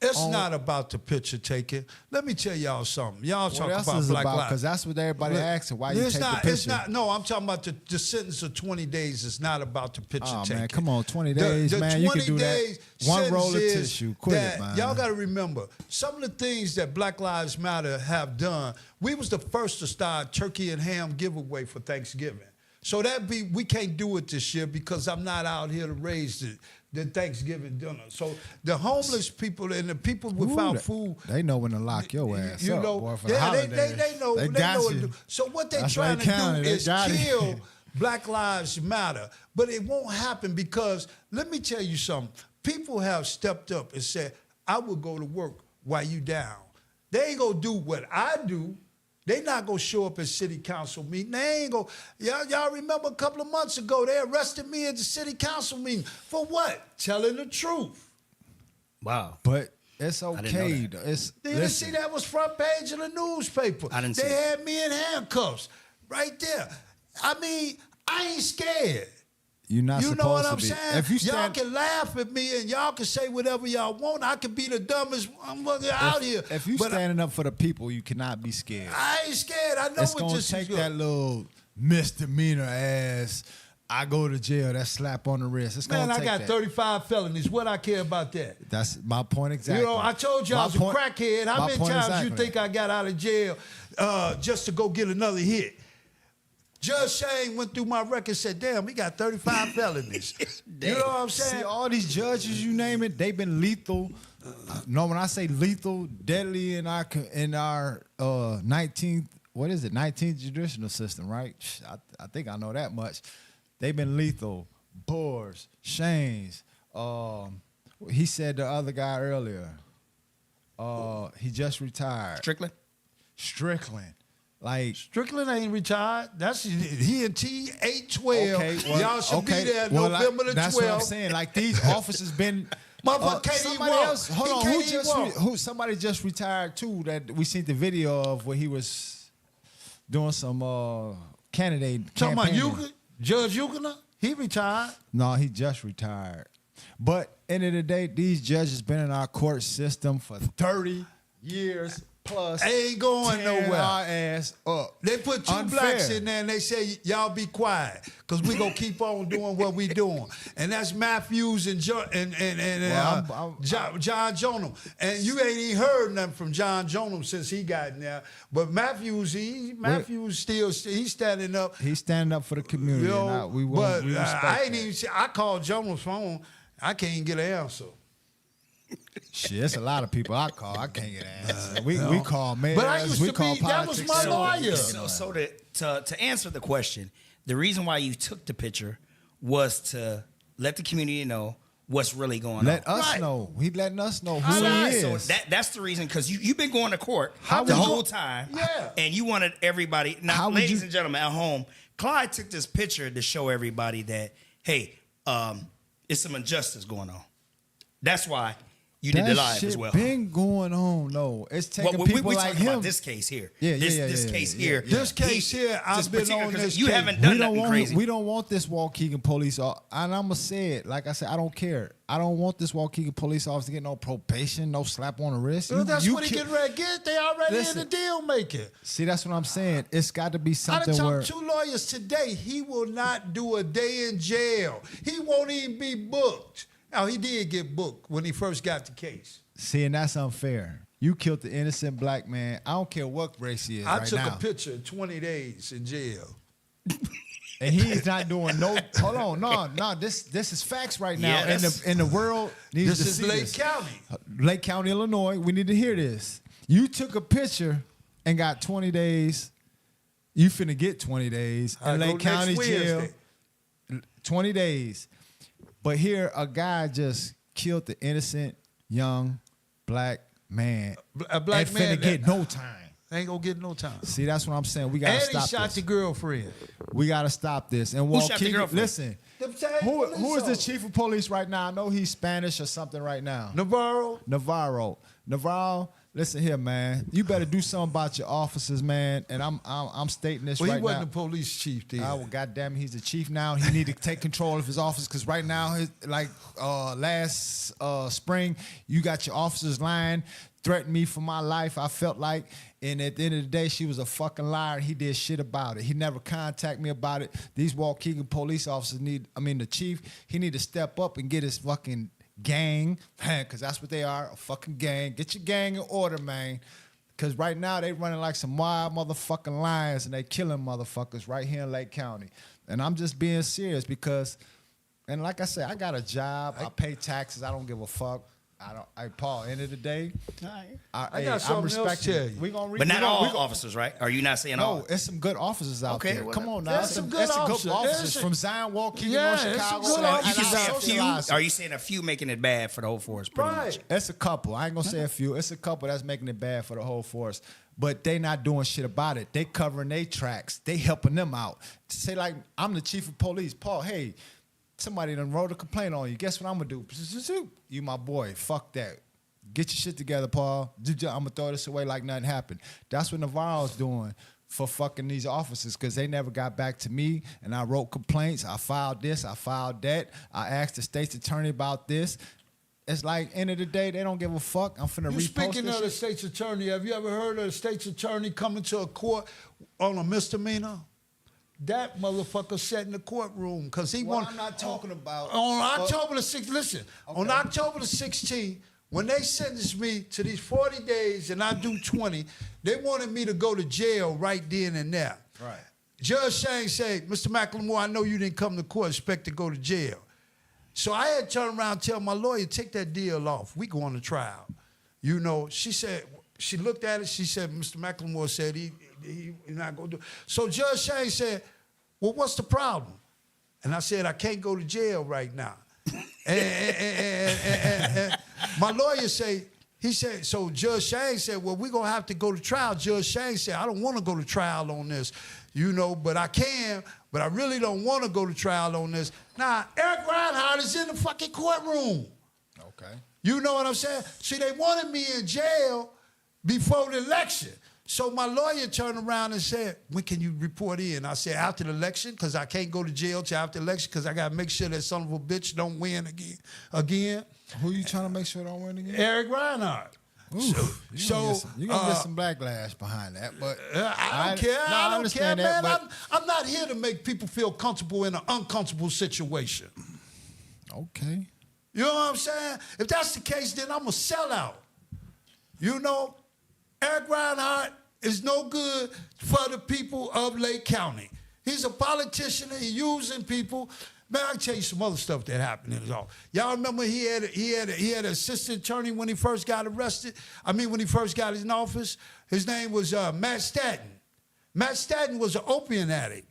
Speaker 4: It's not about the picture taking. Let me tell y'all something. Y'all talk
Speaker 1: else
Speaker 4: about
Speaker 1: is
Speaker 4: Black
Speaker 1: about?
Speaker 4: Lives.
Speaker 1: Because that's what everybody asking. Why you
Speaker 4: It's
Speaker 1: take
Speaker 4: not,
Speaker 1: the picture?
Speaker 4: It's not. No, I'm talking about the sentence of 20 days. It's not about the picture
Speaker 1: Oh,
Speaker 4: taking.
Speaker 1: man, come on, 20 days, man. You can do that. One roll of
Speaker 4: sentence
Speaker 1: tissue.
Speaker 4: is
Speaker 1: Quit
Speaker 4: that-
Speaker 1: it, man.
Speaker 4: Y'all got to remember, some of the things that Black Lives Matter have done, we was the first to start turkey and ham giveaway for Thanksgiving. So we can't do it this year because I'm not out here to raise the Thanksgiving dinner. So the homeless people and the people without food,
Speaker 1: They know when to lock your ass
Speaker 4: you
Speaker 1: up,
Speaker 4: know,
Speaker 1: boy, for the
Speaker 4: yeah,
Speaker 1: holidays.
Speaker 4: they know.
Speaker 1: They
Speaker 4: They
Speaker 1: got
Speaker 4: know
Speaker 1: you.
Speaker 4: So what they
Speaker 1: That's
Speaker 4: trying
Speaker 1: Lake
Speaker 4: to
Speaker 1: County.
Speaker 4: do
Speaker 1: They
Speaker 4: is
Speaker 1: got it.
Speaker 4: kill Black Lives Matter. But it won't happen because, let me tell you something. People have stepped up and said, I will go to work while you down. They ain't going to do what I do. They not going to show up at city council meeting. They ain't going to. Y'all remember a couple of months ago, they arrested me at the city council meeting. For what? Telling the truth.
Speaker 3: Wow.
Speaker 1: But it's
Speaker 3: didn't know
Speaker 1: okay.
Speaker 3: that.
Speaker 1: It's,
Speaker 4: They didn't see that was front page of the newspaper.
Speaker 3: I didn't see
Speaker 4: They
Speaker 3: it.
Speaker 4: had me in handcuffs right there. I mean, I ain't scared.
Speaker 1: You're not
Speaker 4: You
Speaker 1: supposed
Speaker 4: know what
Speaker 1: to
Speaker 4: I'm
Speaker 1: be.
Speaker 4: saying?
Speaker 1: If you
Speaker 4: Y'all
Speaker 1: stand,
Speaker 4: can laugh at me and y'all can say whatever y'all want. I could be the dumbest motherfucker out here.
Speaker 1: if you
Speaker 4: but
Speaker 1: standing up for the people, you cannot be scared.
Speaker 4: I ain't scared. I know
Speaker 1: It's
Speaker 4: what
Speaker 1: gonna
Speaker 4: this
Speaker 1: take
Speaker 4: is.
Speaker 1: that little misdemeanor as I go to jail. That slap on the wrist. It's
Speaker 4: Man,
Speaker 1: gonna
Speaker 4: I
Speaker 1: take
Speaker 4: got
Speaker 1: that.
Speaker 4: 35 felonies. What I care about that?
Speaker 1: That's my point exactly.
Speaker 4: You know, I told you I
Speaker 1: My
Speaker 4: was
Speaker 1: point-
Speaker 4: a crackhead. How
Speaker 1: my
Speaker 4: many
Speaker 1: point
Speaker 4: times you
Speaker 1: exactly.
Speaker 4: think I got out of jail just to go get another hit? Judge Shane went through my record and said, damn, he got 35 felonies. You know what I'm saying?
Speaker 1: See, all these judges, you name it, they've been lethal. No, when I say lethal, deadly in our 19th, what is it, 19th judicial system, right? I think I know that much. They've been lethal. Boers, Shanes. He said the other guy earlier. He just retired.
Speaker 3: Strickland?
Speaker 1: Strickland. Like,
Speaker 4: Strickland ain't retired. That's he and T 812.
Speaker 1: okay, well,
Speaker 4: Y'all should
Speaker 1: okay,
Speaker 4: be there
Speaker 1: well,
Speaker 4: November the 12th.
Speaker 1: That's what I'm saying. Like, these officers been.
Speaker 4: Motherfucker can't
Speaker 1: somebody
Speaker 4: even walk.
Speaker 1: else. Hold
Speaker 4: He
Speaker 1: on.
Speaker 4: can't
Speaker 1: Who
Speaker 4: even
Speaker 1: just
Speaker 4: walk.
Speaker 1: somebody just retired too? That we seen the video of where he was doing some candidate.
Speaker 4: Talking about
Speaker 1: campaigning.
Speaker 4: Eugen, Judge Eugener, he retired.
Speaker 1: No, he just retired. But end of the day, these judges been in our court system for 30 years plus.
Speaker 4: They ain't going
Speaker 1: tearing
Speaker 4: nowhere.
Speaker 1: Our ass up.
Speaker 4: They put two
Speaker 1: Unfair.
Speaker 4: blacks in there and they say, y'all be quiet, because we going to keep on doing what we doing. And that's Matthews and
Speaker 1: Well,
Speaker 4: John Jonum. And you ain't even heard nothing from John Jonum since he got in there. But Matthews still, he's standing up.
Speaker 1: He's standing up for the community.
Speaker 4: You know,
Speaker 1: and we
Speaker 4: but
Speaker 1: respect
Speaker 4: I ain't
Speaker 1: that.
Speaker 4: even. I called Jonum's phone. I can't even get an answer.
Speaker 1: Shit, it's a lot of people I call. I can't get an answer. We call mayors.
Speaker 4: But I used
Speaker 1: we
Speaker 4: to
Speaker 1: call
Speaker 4: be- that was
Speaker 1: politics.
Speaker 4: my lawyer.
Speaker 3: So to answer the question, the reason why you took the picture was to let the community know what's really going
Speaker 1: Let
Speaker 3: on.
Speaker 1: us
Speaker 4: Right.
Speaker 1: know. He letting us know who
Speaker 4: Right.
Speaker 1: he
Speaker 3: So
Speaker 1: is.
Speaker 3: that's the reason, because you've been going to court
Speaker 1: How
Speaker 3: the
Speaker 1: would you-
Speaker 3: whole time.
Speaker 4: Yeah.
Speaker 3: And you wanted everybody.
Speaker 1: How
Speaker 3: Now,
Speaker 1: would
Speaker 3: ladies
Speaker 1: you-
Speaker 3: and gentlemen at home, Clyde took this picture to show everybody that, hey, it's some injustice going on. That's why you did the live
Speaker 1: shit
Speaker 3: as well.
Speaker 1: been going on. No, it's taking
Speaker 3: Well,
Speaker 1: people
Speaker 3: we
Speaker 1: like
Speaker 3: talking
Speaker 1: him.
Speaker 3: about this case here.
Speaker 1: Yeah,
Speaker 3: this
Speaker 1: yeah,
Speaker 3: case
Speaker 1: yeah,
Speaker 3: here.
Speaker 1: yeah.
Speaker 4: This case here, I've
Speaker 3: just
Speaker 4: been
Speaker 3: particular,
Speaker 4: on
Speaker 3: 'cause
Speaker 4: this
Speaker 3: You
Speaker 4: case.
Speaker 3: haven't done
Speaker 1: we don't
Speaker 3: nothing
Speaker 1: want
Speaker 3: crazy.
Speaker 1: we don't want this Waukegan police officer. And I'm gonna say it like I said. I don't care. I don't want this Waukegan police officer to get no probation, no slap on the wrist.
Speaker 4: Well, that's what he
Speaker 1: ki-
Speaker 4: getting ready to get. They already in
Speaker 1: Listen.
Speaker 4: the deal making.
Speaker 1: See, that's what I'm saying. It's got to be
Speaker 4: I
Speaker 1: something
Speaker 4: done
Speaker 1: where.
Speaker 4: talked to 2 lawyers today. He will not do a day in jail. He won't even be booked. Now, he did get booked when he first got the case.
Speaker 1: See, and that's unfair. You killed the innocent black man. I don't care what race he is
Speaker 4: I
Speaker 1: right
Speaker 4: took
Speaker 1: now.
Speaker 4: a picture, 20 days in jail.
Speaker 1: And he's not doing no. Hold on, no. This is facts right now.
Speaker 3: Yeah,
Speaker 1: In the world needs
Speaker 4: This
Speaker 1: to
Speaker 4: is
Speaker 1: see
Speaker 4: Lake
Speaker 1: this.
Speaker 4: County.
Speaker 1: Lake County, Illinois. We need to hear this. You took a picture and got 20 days. You finna get 20 days
Speaker 4: I
Speaker 1: in
Speaker 4: go
Speaker 1: Lake
Speaker 4: next
Speaker 1: County jail.
Speaker 4: Wednesday.
Speaker 1: 20 days. But here, a guy just killed the innocent young black man.
Speaker 4: A black
Speaker 1: and
Speaker 4: man
Speaker 1: finna get no time.
Speaker 4: Ain't gonna get no time.
Speaker 1: See, that's what I'm saying. We gotta
Speaker 4: And he
Speaker 1: stop
Speaker 4: shot
Speaker 1: this.
Speaker 4: the girlfriend.
Speaker 1: We gotta stop this. And
Speaker 3: Who shot the
Speaker 1: Waukegan,
Speaker 3: girlfriend?
Speaker 1: listen.
Speaker 4: Them same
Speaker 1: Who
Speaker 4: police
Speaker 1: is the
Speaker 4: officers.
Speaker 1: chief of police right now? I know he's Spanish or something right now.
Speaker 4: Navarro.
Speaker 1: Navarro, listen here, man. You better do something about your officers, man. And I'm stating this
Speaker 4: Well,
Speaker 1: right
Speaker 4: he wasn't
Speaker 1: now.
Speaker 4: the police chief then.
Speaker 1: Well, goddamn, he's the chief now. He need to take control of his office because right now, last spring, you got your officers lying, threatened me for my life. I felt like, and at the end of the day, she was a fucking liar. He did shit about it. He never contacted me about it. These Waukegan police officers the chief, he need to step up and get his fucking gang, because that's what they are, a fucking gang. Get your gang in order, man. Because right now they running like some wild motherfucking lions and they killing motherfuckers right here in Lake County. And I'm just being serious because, and like I said, I got a job. I pay taxes. I don't give a fuck. Paul, end of the day,
Speaker 4: I got something else to tell you.
Speaker 1: We gonna
Speaker 3: But not all officers, right? Are you not saying
Speaker 1: No,
Speaker 3: all?
Speaker 1: it's some good officers out
Speaker 3: Okay,
Speaker 1: there.
Speaker 3: well,
Speaker 1: Come on now.
Speaker 4: there's some good officers.
Speaker 1: officers
Speaker 4: There's
Speaker 1: from Zion, Waukegan,
Speaker 4: Yeah,
Speaker 1: North
Speaker 4: there's
Speaker 1: Chicago.
Speaker 4: some good
Speaker 1: and
Speaker 3: You can
Speaker 4: officers
Speaker 1: I
Speaker 3: say a
Speaker 1: socialize
Speaker 3: few. Are you saying a few making it bad for the whole force? Pretty
Speaker 4: Right.
Speaker 3: much.
Speaker 1: It's a couple. I ain't gonna say a few. It's a couple that's making it bad for the whole force. But they not doing shit about it. They covering their tracks. They helping them out. To say like, I'm the chief of police. Paul, hey, somebody done wrote a complaint on you. Guess what I'm gonna do? You my boy. Fuck that. Get your shit together, Paul. I'm gonna throw this away like nothing happened. That's what Navarro's doing for fucking these officers because they never got back to me and I wrote complaints. I filed this, I filed that. I asked the state's attorney about this. It's like, end of the day, they don't give a fuck. I'm finna
Speaker 4: You
Speaker 1: repost
Speaker 4: speaking
Speaker 1: this
Speaker 4: of the
Speaker 1: shit.
Speaker 4: state's attorney, have you ever heard of the state's attorney coming to a court on a misdemeanor? That motherfucker sat in the courtroom because he
Speaker 1: Well,
Speaker 4: wanted.
Speaker 1: I'm not talking about-
Speaker 4: On October the 6th, listen, on
Speaker 1: Okay.
Speaker 4: October the 16th, when they sentenced me to these 40 days and I do 20, they wanted me to go to jail right then and there.
Speaker 1: Right.
Speaker 4: Judge Shane said, Mr. McLemore, I know you didn't come to court, expect to go to jail. So I had to turn around and tell my lawyer, take that deal off. We going to trial. You know, she said, she looked at it, she said, Mr. McLemore said he not going to do it. So Judge Shane said, well, what's the problem? And I said, I can't go to jail right now. and my lawyer said, he said, so Judge Shane said, well, we're going to have to go to trial. Judge Shane said, I don't want to go to trial on this, you know, but I can, but I really don't want to go to trial on this. Now, Eric Reinhardt is in the fucking courtroom.
Speaker 1: Okay.
Speaker 4: You know what I'm saying? See, they wanted me in jail before the election. So my lawyer turned around and said, when can you report in? I said, after the election, because I can't go to jail till after the election because I got to make sure that son of a bitch don't win again.
Speaker 1: Who you trying to make sure don't win again?
Speaker 4: Eric Reinhardt.
Speaker 1: Oof,
Speaker 4: So
Speaker 1: you're gonna get some backlash behind that, but
Speaker 4: I don't care.
Speaker 1: No,
Speaker 4: I don't
Speaker 1: understand
Speaker 4: care,
Speaker 1: that,
Speaker 4: man.
Speaker 1: but
Speaker 4: I'm not here to make people feel comfortable in an uncomfortable situation.
Speaker 1: okay.
Speaker 4: You know what I'm saying? If that's the case, then I'm a sellout. You know, Eric Reinhardt is no good for the people of Lake County. He's a politician and he's using people. Man, I can tell you some other stuff that happened in his office. Y'all remember he had an assistant attorney when he first got arrested? When he first got in office? His name was Matt Statton. Matt Statton was an opium addict.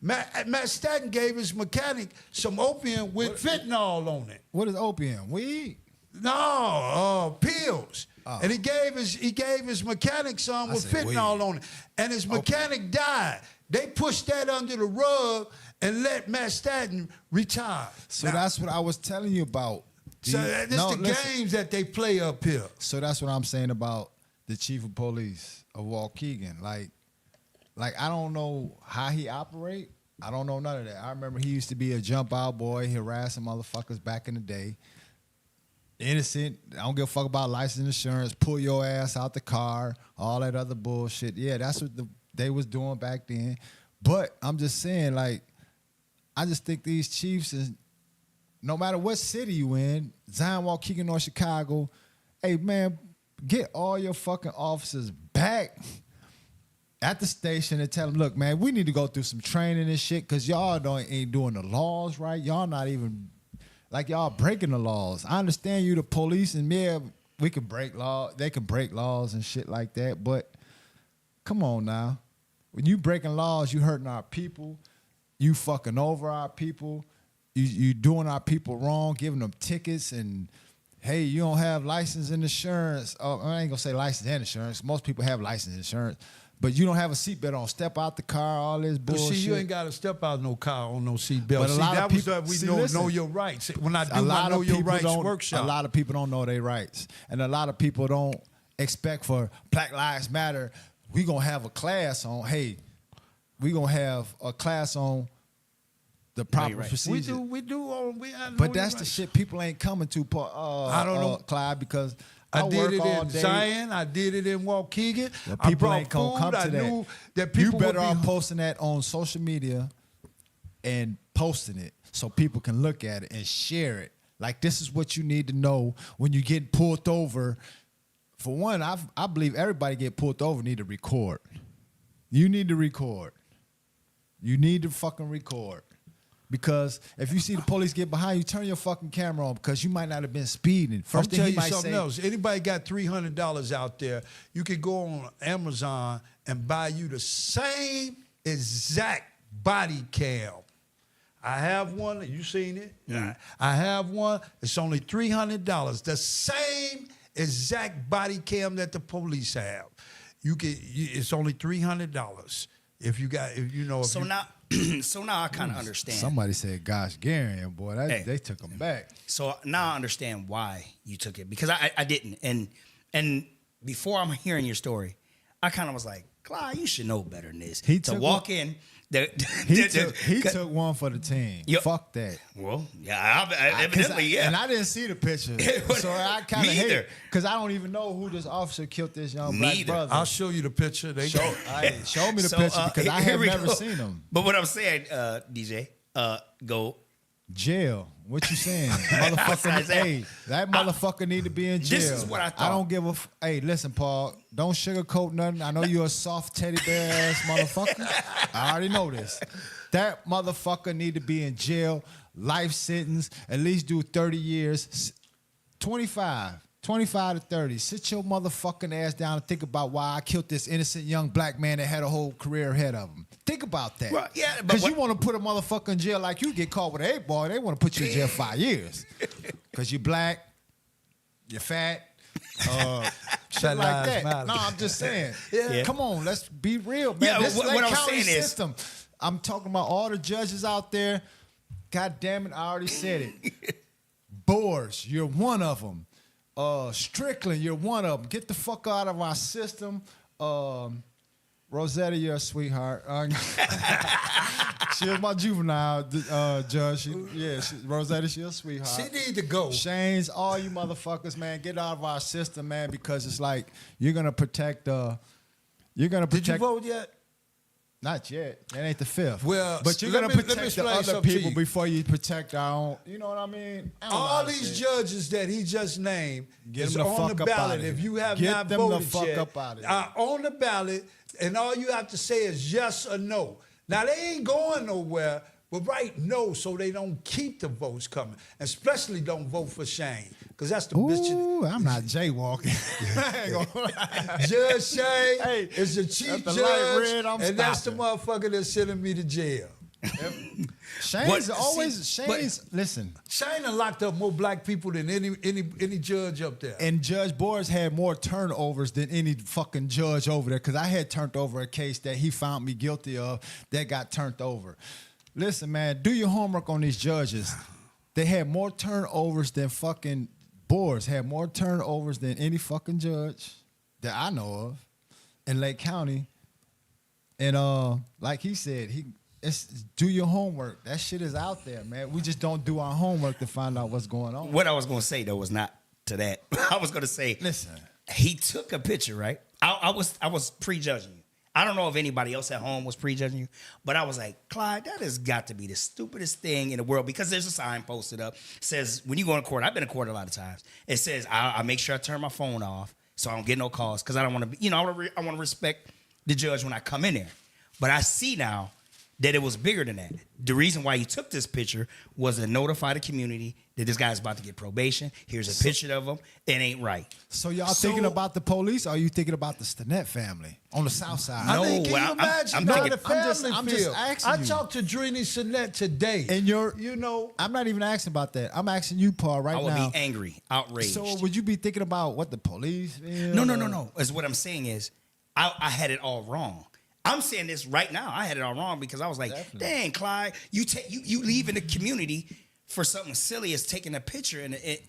Speaker 4: Matt Statton gave his mechanic some opium with fentanyl on it.
Speaker 1: What is opium? Weed?
Speaker 4: No, pills.
Speaker 1: Oh.
Speaker 4: And he gave his mechanic some
Speaker 1: I
Speaker 4: with
Speaker 1: said
Speaker 4: fentanyl
Speaker 1: weed.
Speaker 4: on it. And his mechanic died. They pushed that under the rug and let Matt Statton retire.
Speaker 1: So
Speaker 4: Now,
Speaker 1: that's what I was telling you about.
Speaker 4: so this the
Speaker 1: listen.
Speaker 4: games that they play up here.
Speaker 1: So that's what I'm saying about the chief of police of Waukegan. Like I don't know how he operate. I don't know none of that. I remember he used to be a jump out boy, harassing motherfuckers back in the day. Innocent. I don't give a fuck about license insurance. Pull your ass out the car. All that other bullshit. Yeah, that's what they was doing back then. But I'm just saying, like, I just think these chiefs, no matter what city you in, Zion, Waukegan, or Chicago, hey, man, get all your fucking officers back at the station and tell them, look, man, we need to go through some training and shit because y'all ain't doing the laws right. Y'all not even, like, y'all breaking the laws. I understand you the police, and yeah, we can break law. They can break laws and shit like that, but come on now. When you breaking laws, you hurting our people. You fucking over our people. You doing our people wrong, giving them tickets, and hey, you don't have license and insurance. Oh, I ain't gonna say license and insurance. Most people have license and insurance. But you don't have a seatbelt on. Step out the car, all this bullshit.
Speaker 4: See, you ain't got to step out no car on no seatbelt.
Speaker 1: But a lot of people,
Speaker 4: know your rights. When I do my know your rights workshop.
Speaker 1: A lot of people don't know their rights. And a lot of people don't expect for Black Lives Matter, we going to have a class on, hey, we going to have a class on the proper procedure.
Speaker 4: We do.
Speaker 1: But that's the shit people ain't coming to,
Speaker 4: I don't know,
Speaker 1: Clyde, because
Speaker 4: I did
Speaker 1: work
Speaker 4: it
Speaker 1: all
Speaker 4: in
Speaker 1: day.
Speaker 4: Zion. I did it in Waukegan.
Speaker 1: Well, people
Speaker 4: I
Speaker 1: ain't gonna come to
Speaker 4: I
Speaker 1: that.
Speaker 4: knew that people
Speaker 1: you better
Speaker 4: would
Speaker 1: off
Speaker 4: be
Speaker 1: posting that on social media and posting it so people can look at it and share it. Like, this is what you need to know when you get pulled over. For one, I believe everybody get pulled over need to record. You need to record. You need to fucking record. Because if you see the police get behind you, turn your fucking camera on because you might not have been speeding. First thing
Speaker 4: tell
Speaker 1: he
Speaker 4: you
Speaker 1: might
Speaker 4: something
Speaker 1: say,
Speaker 4: else. Anybody got $300 out there, you can go on Amazon and buy you the same exact body cam. I have one. You seen it?
Speaker 3: Yeah.
Speaker 4: I have one. It's only $300. The same exact body cam that the police have. It's only $300 if you got. If you know. If
Speaker 3: So
Speaker 4: you,
Speaker 3: now, so now I kind of understand.
Speaker 1: somebody said, gosh, Gary, boy, they took him back.
Speaker 3: So now I understand why you took it because I didn't. And before I'm hearing your story, I kind of was like, Clyde, you should know better than this.
Speaker 1: He
Speaker 3: to
Speaker 1: took
Speaker 3: walk
Speaker 1: one-
Speaker 3: in.
Speaker 1: He took one for the team.
Speaker 3: Yep.
Speaker 1: Fuck that.
Speaker 3: Well, yeah, evidently, yeah.
Speaker 1: And I didn't see the picture, so I kind of
Speaker 3: Me either.
Speaker 1: hate because I don't even know who this officer killed this young
Speaker 3: Me
Speaker 1: black
Speaker 3: either.
Speaker 1: brother.
Speaker 4: I'll show you the picture.
Speaker 1: Show me the
Speaker 3: So,
Speaker 1: picture because I
Speaker 3: here
Speaker 1: have
Speaker 3: we
Speaker 1: never
Speaker 3: go.
Speaker 1: seen him.
Speaker 3: But what I'm saying, DJ, go.
Speaker 1: Jail. What you saying? Motherfucker, hey, that motherfucker need to be in jail.
Speaker 3: This is what I thought.
Speaker 1: I don't give a hey, listen, Paul, don't sugarcoat nothing. I know you're a soft teddy bear ass motherfucker. I already know this. That motherfucker need to be in jail, life sentence, at least do 30 years, 25 to 30. Sit your motherfucking ass down and think about why I killed this innocent young black man that had a whole career ahead of him. Think about that.
Speaker 3: Well, yeah, but
Speaker 1: because you
Speaker 3: what-
Speaker 1: want to put a motherfucker in jail like you get caught with an 8-ball. They want to put you in jail 5 years because you're black, you're fat, shit like that.
Speaker 4: matter.
Speaker 1: No, I'm just saying.
Speaker 3: Yeah.
Speaker 1: Come on, let's be real, man.
Speaker 3: Yeah,
Speaker 1: This
Speaker 3: what
Speaker 1: Lake
Speaker 3: I'm
Speaker 1: County
Speaker 3: saying is-
Speaker 1: system. I'm talking about all the judges out there. God damn it, I already said it. Boers, you're one of them. Strickland, you're one of them. Get the fuck out of our system. Rosetta, you're a sweetheart. She was my juvenile judge. Rosetta, she's a sweetheart.
Speaker 4: she need to go.
Speaker 1: Shane's, all you motherfuckers, man, get out of our system, man, because it's like you're gonna protect. You're gonna protect.
Speaker 4: Did you vote yet?
Speaker 1: Not yet. That ain't the fifth.
Speaker 4: Well,
Speaker 1: but you're
Speaker 4: let
Speaker 1: gonna
Speaker 4: me
Speaker 1: protect the
Speaker 4: explain
Speaker 1: other
Speaker 4: something to
Speaker 1: people
Speaker 4: you.
Speaker 1: before you protect our own. You know what I mean? I don't know how
Speaker 4: All
Speaker 1: to
Speaker 4: these
Speaker 1: say it.
Speaker 4: judges that he just named
Speaker 1: Get
Speaker 4: is
Speaker 1: them the
Speaker 4: on
Speaker 1: fuck
Speaker 4: the
Speaker 1: up
Speaker 4: ballot.
Speaker 1: outta here.
Speaker 4: If you have
Speaker 1: Get
Speaker 4: not
Speaker 1: them the
Speaker 4: voted
Speaker 1: fuck
Speaker 4: yet,
Speaker 1: up outta here.
Speaker 4: are on the ballot, and all you have to say is yes or no. Now they ain't going nowhere, but write no so they don't keep the votes coming. Especially don't vote for Shane, because that's the bitch.
Speaker 1: Ooh, I'm not jaywalking. I ain't gonna lie.
Speaker 4: Judge Shane
Speaker 1: Hey,
Speaker 4: is the chief
Speaker 1: at the
Speaker 4: judge,
Speaker 1: light red, I'm
Speaker 4: and that's the
Speaker 1: stopping.
Speaker 4: motherfucker that's sending me to jail.
Speaker 1: Shane's
Speaker 3: But,
Speaker 1: always
Speaker 3: see,
Speaker 1: Shane's. Listen,
Speaker 4: Shane done locked up more black people than any judge up there.
Speaker 1: and Judge Boris had more turnovers than any fucking judge over there because I had turned over a case that he found me guilty of that got turned over. Listen, man, do your homework on these judges. They had more turnovers than fucking Boris had more turnovers than any fucking judge that I know of in Lake County. And like he said, it's do your homework. That shit is out there, man. We just don't do our homework to find out what's going on.
Speaker 3: What I was going to say though was not to that. I was going to say,
Speaker 1: Listen.
Speaker 3: he took a picture, right? I was prejudging you. I don't know if anybody else at home was prejudging you, but I was like, Clyde, that has got to be the stupidest thing in the world because there's a sign posted up. It says, when you go to court, I've been to court a lot of times. It says, I make sure I turn my phone off so I don't get no calls because I don't want to be, I want to respect the judge when I come in there. But I see now that it was bigger than that. The reason why he took this picture was to notify the community that this guy's about to get probation. Here's a picture of him. It ain't right.
Speaker 1: So y'all thinking about the police, or are you thinking about the Stinnett family on the south side?
Speaker 3: No,
Speaker 4: I mean, can you imagine
Speaker 3: I'm
Speaker 4: how
Speaker 3: thinking-
Speaker 4: the family
Speaker 1: I'm just
Speaker 4: feel?
Speaker 1: asking
Speaker 4: I
Speaker 1: you.
Speaker 4: talked to Drini Sinet today.
Speaker 1: And
Speaker 4: I'm
Speaker 1: not even asking about that. I'm asking you, Paul, right
Speaker 3: I would
Speaker 1: now.
Speaker 3: be angry, outraged.
Speaker 1: So would you be thinking about what the police feel?
Speaker 3: No. As what I'm saying is, I had it all wrong. I'm saying this right now. I had it all wrong because I was like,
Speaker 1: Definitely.
Speaker 3: dang, Clyde, you leave in the community for something silly as taking a picture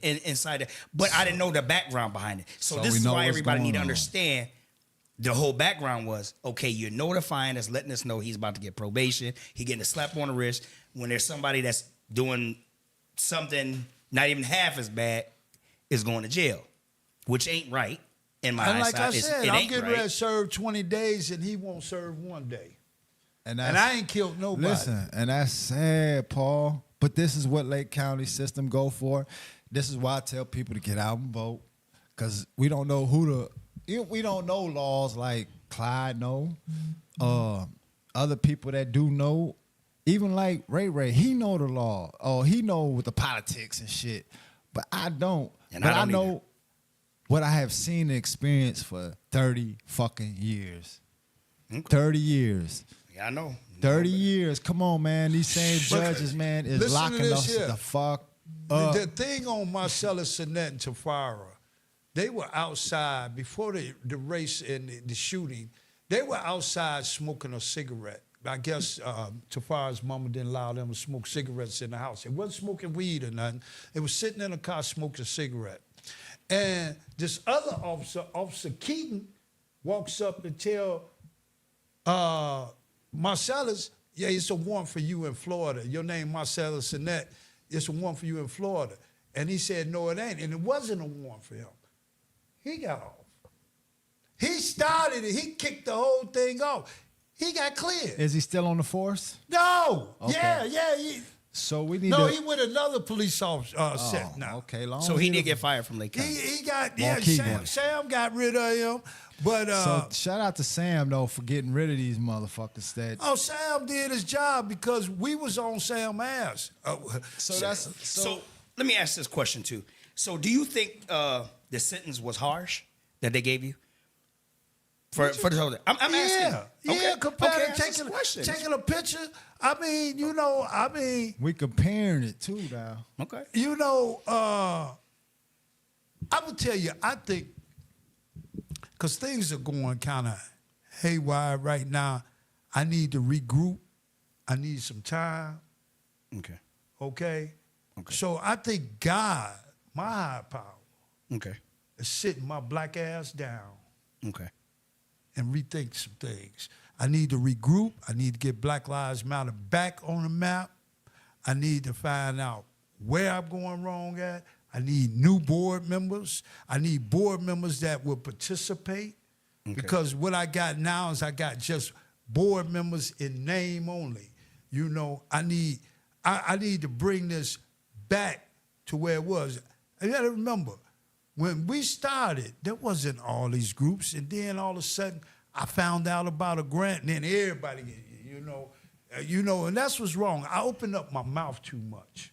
Speaker 3: inside it. But I didn't know the background behind it. So this
Speaker 1: we
Speaker 3: is
Speaker 1: know
Speaker 3: why
Speaker 1: what's
Speaker 3: everybody
Speaker 1: going
Speaker 3: need to
Speaker 1: on.
Speaker 3: understand the whole background was, okay, you're notifying us, letting us know he's about to get probation. He getting a slap on the wrist when there's somebody that's doing something not even half as bad is going to jail, which ain't right. In my
Speaker 4: And like I
Speaker 3: eyesight,
Speaker 4: said,
Speaker 3: it
Speaker 4: I'm
Speaker 3: ain't
Speaker 4: getting
Speaker 3: right.
Speaker 4: ready to serve 20 days, and he won't serve 1 day.
Speaker 1: And
Speaker 4: And I ain't killed nobody.
Speaker 1: Listen, and that's sad, Paul. But this is what Lake County system go for. This is why I tell people to get out and vote, because we don't know we don't know laws like Clyde know. Other people that do know, even like Ray, he know the law. Oh, he know with the politics and shit. But I don't.
Speaker 3: And
Speaker 1: but
Speaker 3: I don't
Speaker 1: know
Speaker 3: either.
Speaker 1: what I have seen and experienced for 30 fucking years.
Speaker 3: Okay.
Speaker 1: 30 years.
Speaker 3: Yeah, I know.
Speaker 1: 30 years. Come on, man. These same
Speaker 4: But
Speaker 1: judges, man, is
Speaker 4: listen to
Speaker 1: locking
Speaker 4: this
Speaker 1: us
Speaker 4: here.
Speaker 1: the fuck up.
Speaker 4: The thing on Marcellus Sinet and Tafara, they were outside before the race and the shooting. They were outside smoking a cigarette. I guess Tafara's mama didn't allow them to smoke cigarettes in the house. It wasn't smoking weed or nothing. It was sitting in a car smoking a cigarette. And this other officer, Officer Keaton, walks up and tell Marcellus, yeah, it's a warrant for you in Florida. Your name Marcellus Sinet. It's a warrant for you in Florida. And he said, no, it ain't. And it wasn't a warrant for him. He got off. He started it. He kicked the whole thing off. He got cleared.
Speaker 1: Is he still on the force?
Speaker 4: No.
Speaker 1: Okay.
Speaker 4: Yeah.
Speaker 1: So we need
Speaker 4: No,
Speaker 1: to.
Speaker 4: he with another police officer set now.
Speaker 1: Okay, long
Speaker 3: So
Speaker 1: as
Speaker 3: he did get fired from Lake County.
Speaker 4: He got,
Speaker 1: Keegan.
Speaker 4: Sam got rid of him. But
Speaker 1: So shout out to Sam though for getting rid of these motherfuckers. That
Speaker 4: Sam did his job because we was on Sam's ass.
Speaker 3: So let me ask this question too. So do you think the sentence was harsh that they gave you? For the whole thing? I'm asking.
Speaker 4: Yeah, compared
Speaker 3: answer
Speaker 4: to
Speaker 3: the question.
Speaker 4: taking a picture. I mean,
Speaker 1: we comparing it too now.
Speaker 3: Okay.
Speaker 4: I would tell you, I think, because things are going kind of haywire right now, I need to regroup. I need some time,
Speaker 3: Okay.
Speaker 4: okay?
Speaker 3: Okay.
Speaker 4: So I think God, my higher power,
Speaker 3: Okay.
Speaker 4: is sitting my black ass down
Speaker 3: Okay.
Speaker 4: and rethink some things. I need to regroup. I need to get Black Lives Matter back on the map. I need to find out where I'm going wrong at. I need new board members. I need board members that will participate.
Speaker 3: Okay.
Speaker 4: Because what I got now is I got just board members in name only. I need to bring this back to where it was. You got to remember, when we started, there wasn't all these groups, and then all of a sudden, I found out about a grant, and then everybody, and that's what's wrong. I opened up my mouth too much,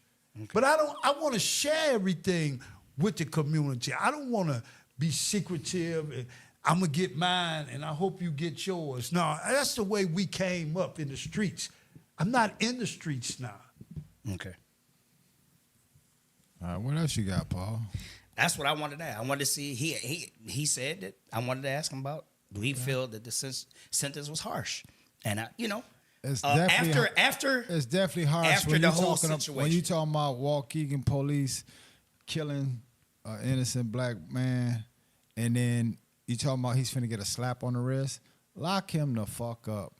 Speaker 4: but I want to share everything with the community. I don't want to be secretive. And I'm gonna get mine, and I hope you get yours. No, that's the way we came up in the streets. I'm not in the streets now.
Speaker 3: Okay.
Speaker 1: All right, what else you got, Paul?
Speaker 3: That's what I wanted to ask. I wanted to see. He said that. I wanted to ask him about. Do he feel that the sentence was harsh? And
Speaker 1: It's definitely
Speaker 3: after
Speaker 1: it's definitely harsh
Speaker 3: after
Speaker 1: when
Speaker 3: the
Speaker 1: you
Speaker 3: whole
Speaker 1: talking
Speaker 3: situation.
Speaker 1: when you talking about Waukegan police killing an innocent black man, and then you talking about he's finna get a slap on the wrist. Lock him the fuck up.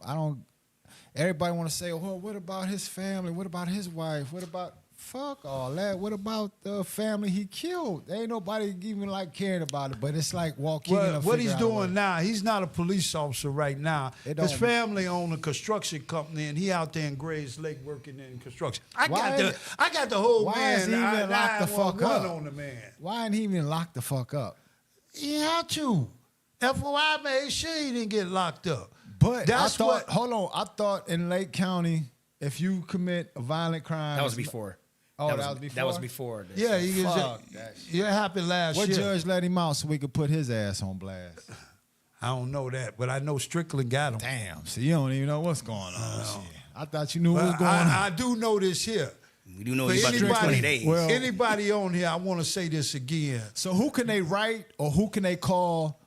Speaker 1: Everybody want to say, well, what about his family? What about his wife? What about fuck all that? What about the family he killed? Ain't nobody even caring about it. But it's like Waukegan.
Speaker 4: Well, what he's doing now, he's not a police officer right now.
Speaker 1: It
Speaker 4: His
Speaker 1: don't-
Speaker 4: family own a construction company, and he out there in Grays Lake working in construction. I got the whole
Speaker 1: why
Speaker 4: man.
Speaker 1: is he even locked the fuck
Speaker 4: 911
Speaker 1: up?
Speaker 4: on the man.
Speaker 1: Why ain't he even locked the fuck up?
Speaker 4: He had to. FOI made sure he didn't get locked up.
Speaker 1: But
Speaker 4: that's
Speaker 1: I thought,
Speaker 4: what.
Speaker 1: hold on, I thought in Lake County, if you commit a violent crime,
Speaker 3: That was before.
Speaker 1: Oh, that was before.
Speaker 3: That was before. this.
Speaker 4: Yeah, he
Speaker 1: Fuck that shit.
Speaker 4: it happened last
Speaker 1: What
Speaker 4: year.
Speaker 1: judge let him out so we could put his ass on blast?
Speaker 4: I don't know that, but I know Strickland got him.
Speaker 1: Damn, so you don't even know what's going on. Shit. I thought you knew what was
Speaker 4: But
Speaker 1: going on.
Speaker 4: I do know this here.
Speaker 3: We do know
Speaker 4: For
Speaker 3: he's about to do 20
Speaker 4: anybody,
Speaker 3: days.
Speaker 1: Well-
Speaker 4: anybody on here, I want to say this again.
Speaker 1: So who can they write or who can they call?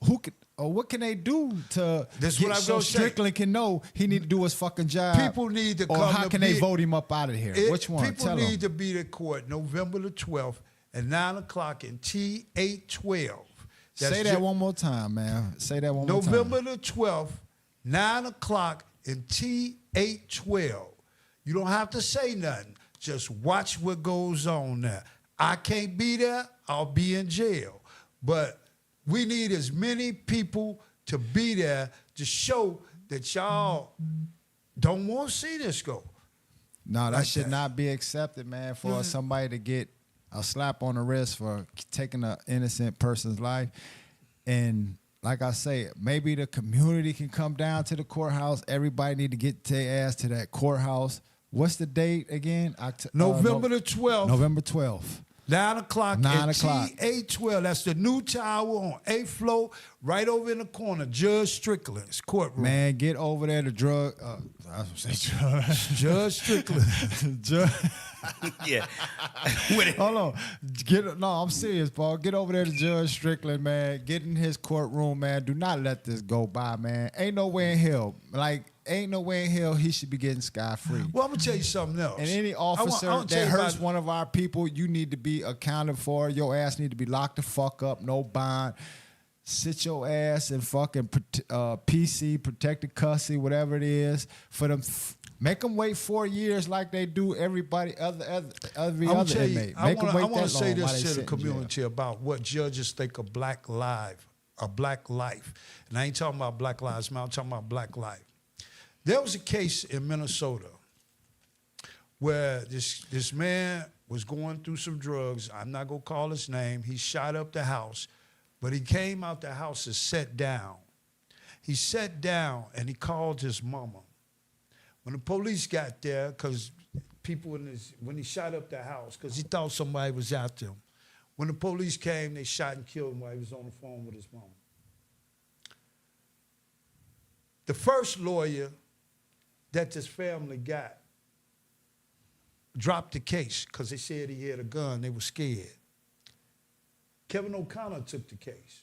Speaker 1: Who can or what can they do to
Speaker 4: This what I'm
Speaker 1: so
Speaker 4: gonna say.
Speaker 1: Strickland can know he need to do his fucking job?
Speaker 4: People need to
Speaker 1: or
Speaker 4: come
Speaker 1: how
Speaker 4: to
Speaker 1: can they
Speaker 4: be-
Speaker 1: vote him up out of here? Which one?
Speaker 4: People
Speaker 1: Tell
Speaker 4: need
Speaker 1: them.
Speaker 4: to be to court November the 12th at 9 o'clock in T812. That's
Speaker 1: Say that
Speaker 4: ju-
Speaker 1: one more time, man. Say that one more time.
Speaker 4: November the 12th, 9 o'clock in T812. You don't have to say nothing. Just watch what goes on there. I can't be there. I'll be in jail. But we need as many people to be there to show that y'all don't want to see this go.
Speaker 1: No, that
Speaker 4: Like
Speaker 1: should
Speaker 4: that.
Speaker 1: not be accepted, man, for somebody to get a slap on the wrist for taking an innocent person's life. And like I say, maybe the community can come down to the courthouse. Everybody need to get their ass to that courthouse. What's the date again?
Speaker 4: November the 12th.
Speaker 1: November 12th.
Speaker 4: 9 o'clock
Speaker 1: 9
Speaker 4: at
Speaker 1: o'clock.
Speaker 4: T812. That's the new tower on 8th floor, right over in the corner. Judge Strickland's courtroom.
Speaker 1: Man, get over there to drug. I was gonna say drug.
Speaker 4: Judge Strickland.
Speaker 1: Judge.
Speaker 3: Yeah. With it.
Speaker 1: Hold on. I'm serious, Paul. Get over there to Judge Strickland, man. Get in his courtroom, man. Do not let this go by, man. Ain't no way in hell. Ain't no way in hell he should be getting scot-free.
Speaker 4: Well, I'm going to tell you something else.
Speaker 1: And any officer
Speaker 4: I wanna tell
Speaker 1: that
Speaker 4: you
Speaker 1: hurts
Speaker 4: about-
Speaker 1: one of our people, you need to be accounted for. Your ass need to be locked the fuck up, no bond. Sit your ass in fucking PC, protected custody, whatever it is, for them. Make them wait 4 years like they do everybody every
Speaker 4: I'm
Speaker 1: other
Speaker 4: tell you,
Speaker 1: inmate.
Speaker 4: I
Speaker 1: Make them wait
Speaker 4: want to
Speaker 1: that
Speaker 4: say
Speaker 1: long while
Speaker 4: this
Speaker 1: they
Speaker 4: to
Speaker 1: sit
Speaker 4: the
Speaker 1: in jail.
Speaker 4: community about what judges think of black life. And I ain't talking about Black Lives Matter, I'm talking about black life. There was a case in Minnesota where this man was going through some drugs. I'm not going to call his name. He shot up the house, but he came out the house and sat down. He sat down and he called his mama. When the police got there, because people when he shot up the house, because he thought somebody was after him. When the police came, they shot and killed him while he was on the phone with his mama. The first lawyer that this family got dropped the case because they said he had a gun. They were scared. Kevin O'Connor took the case.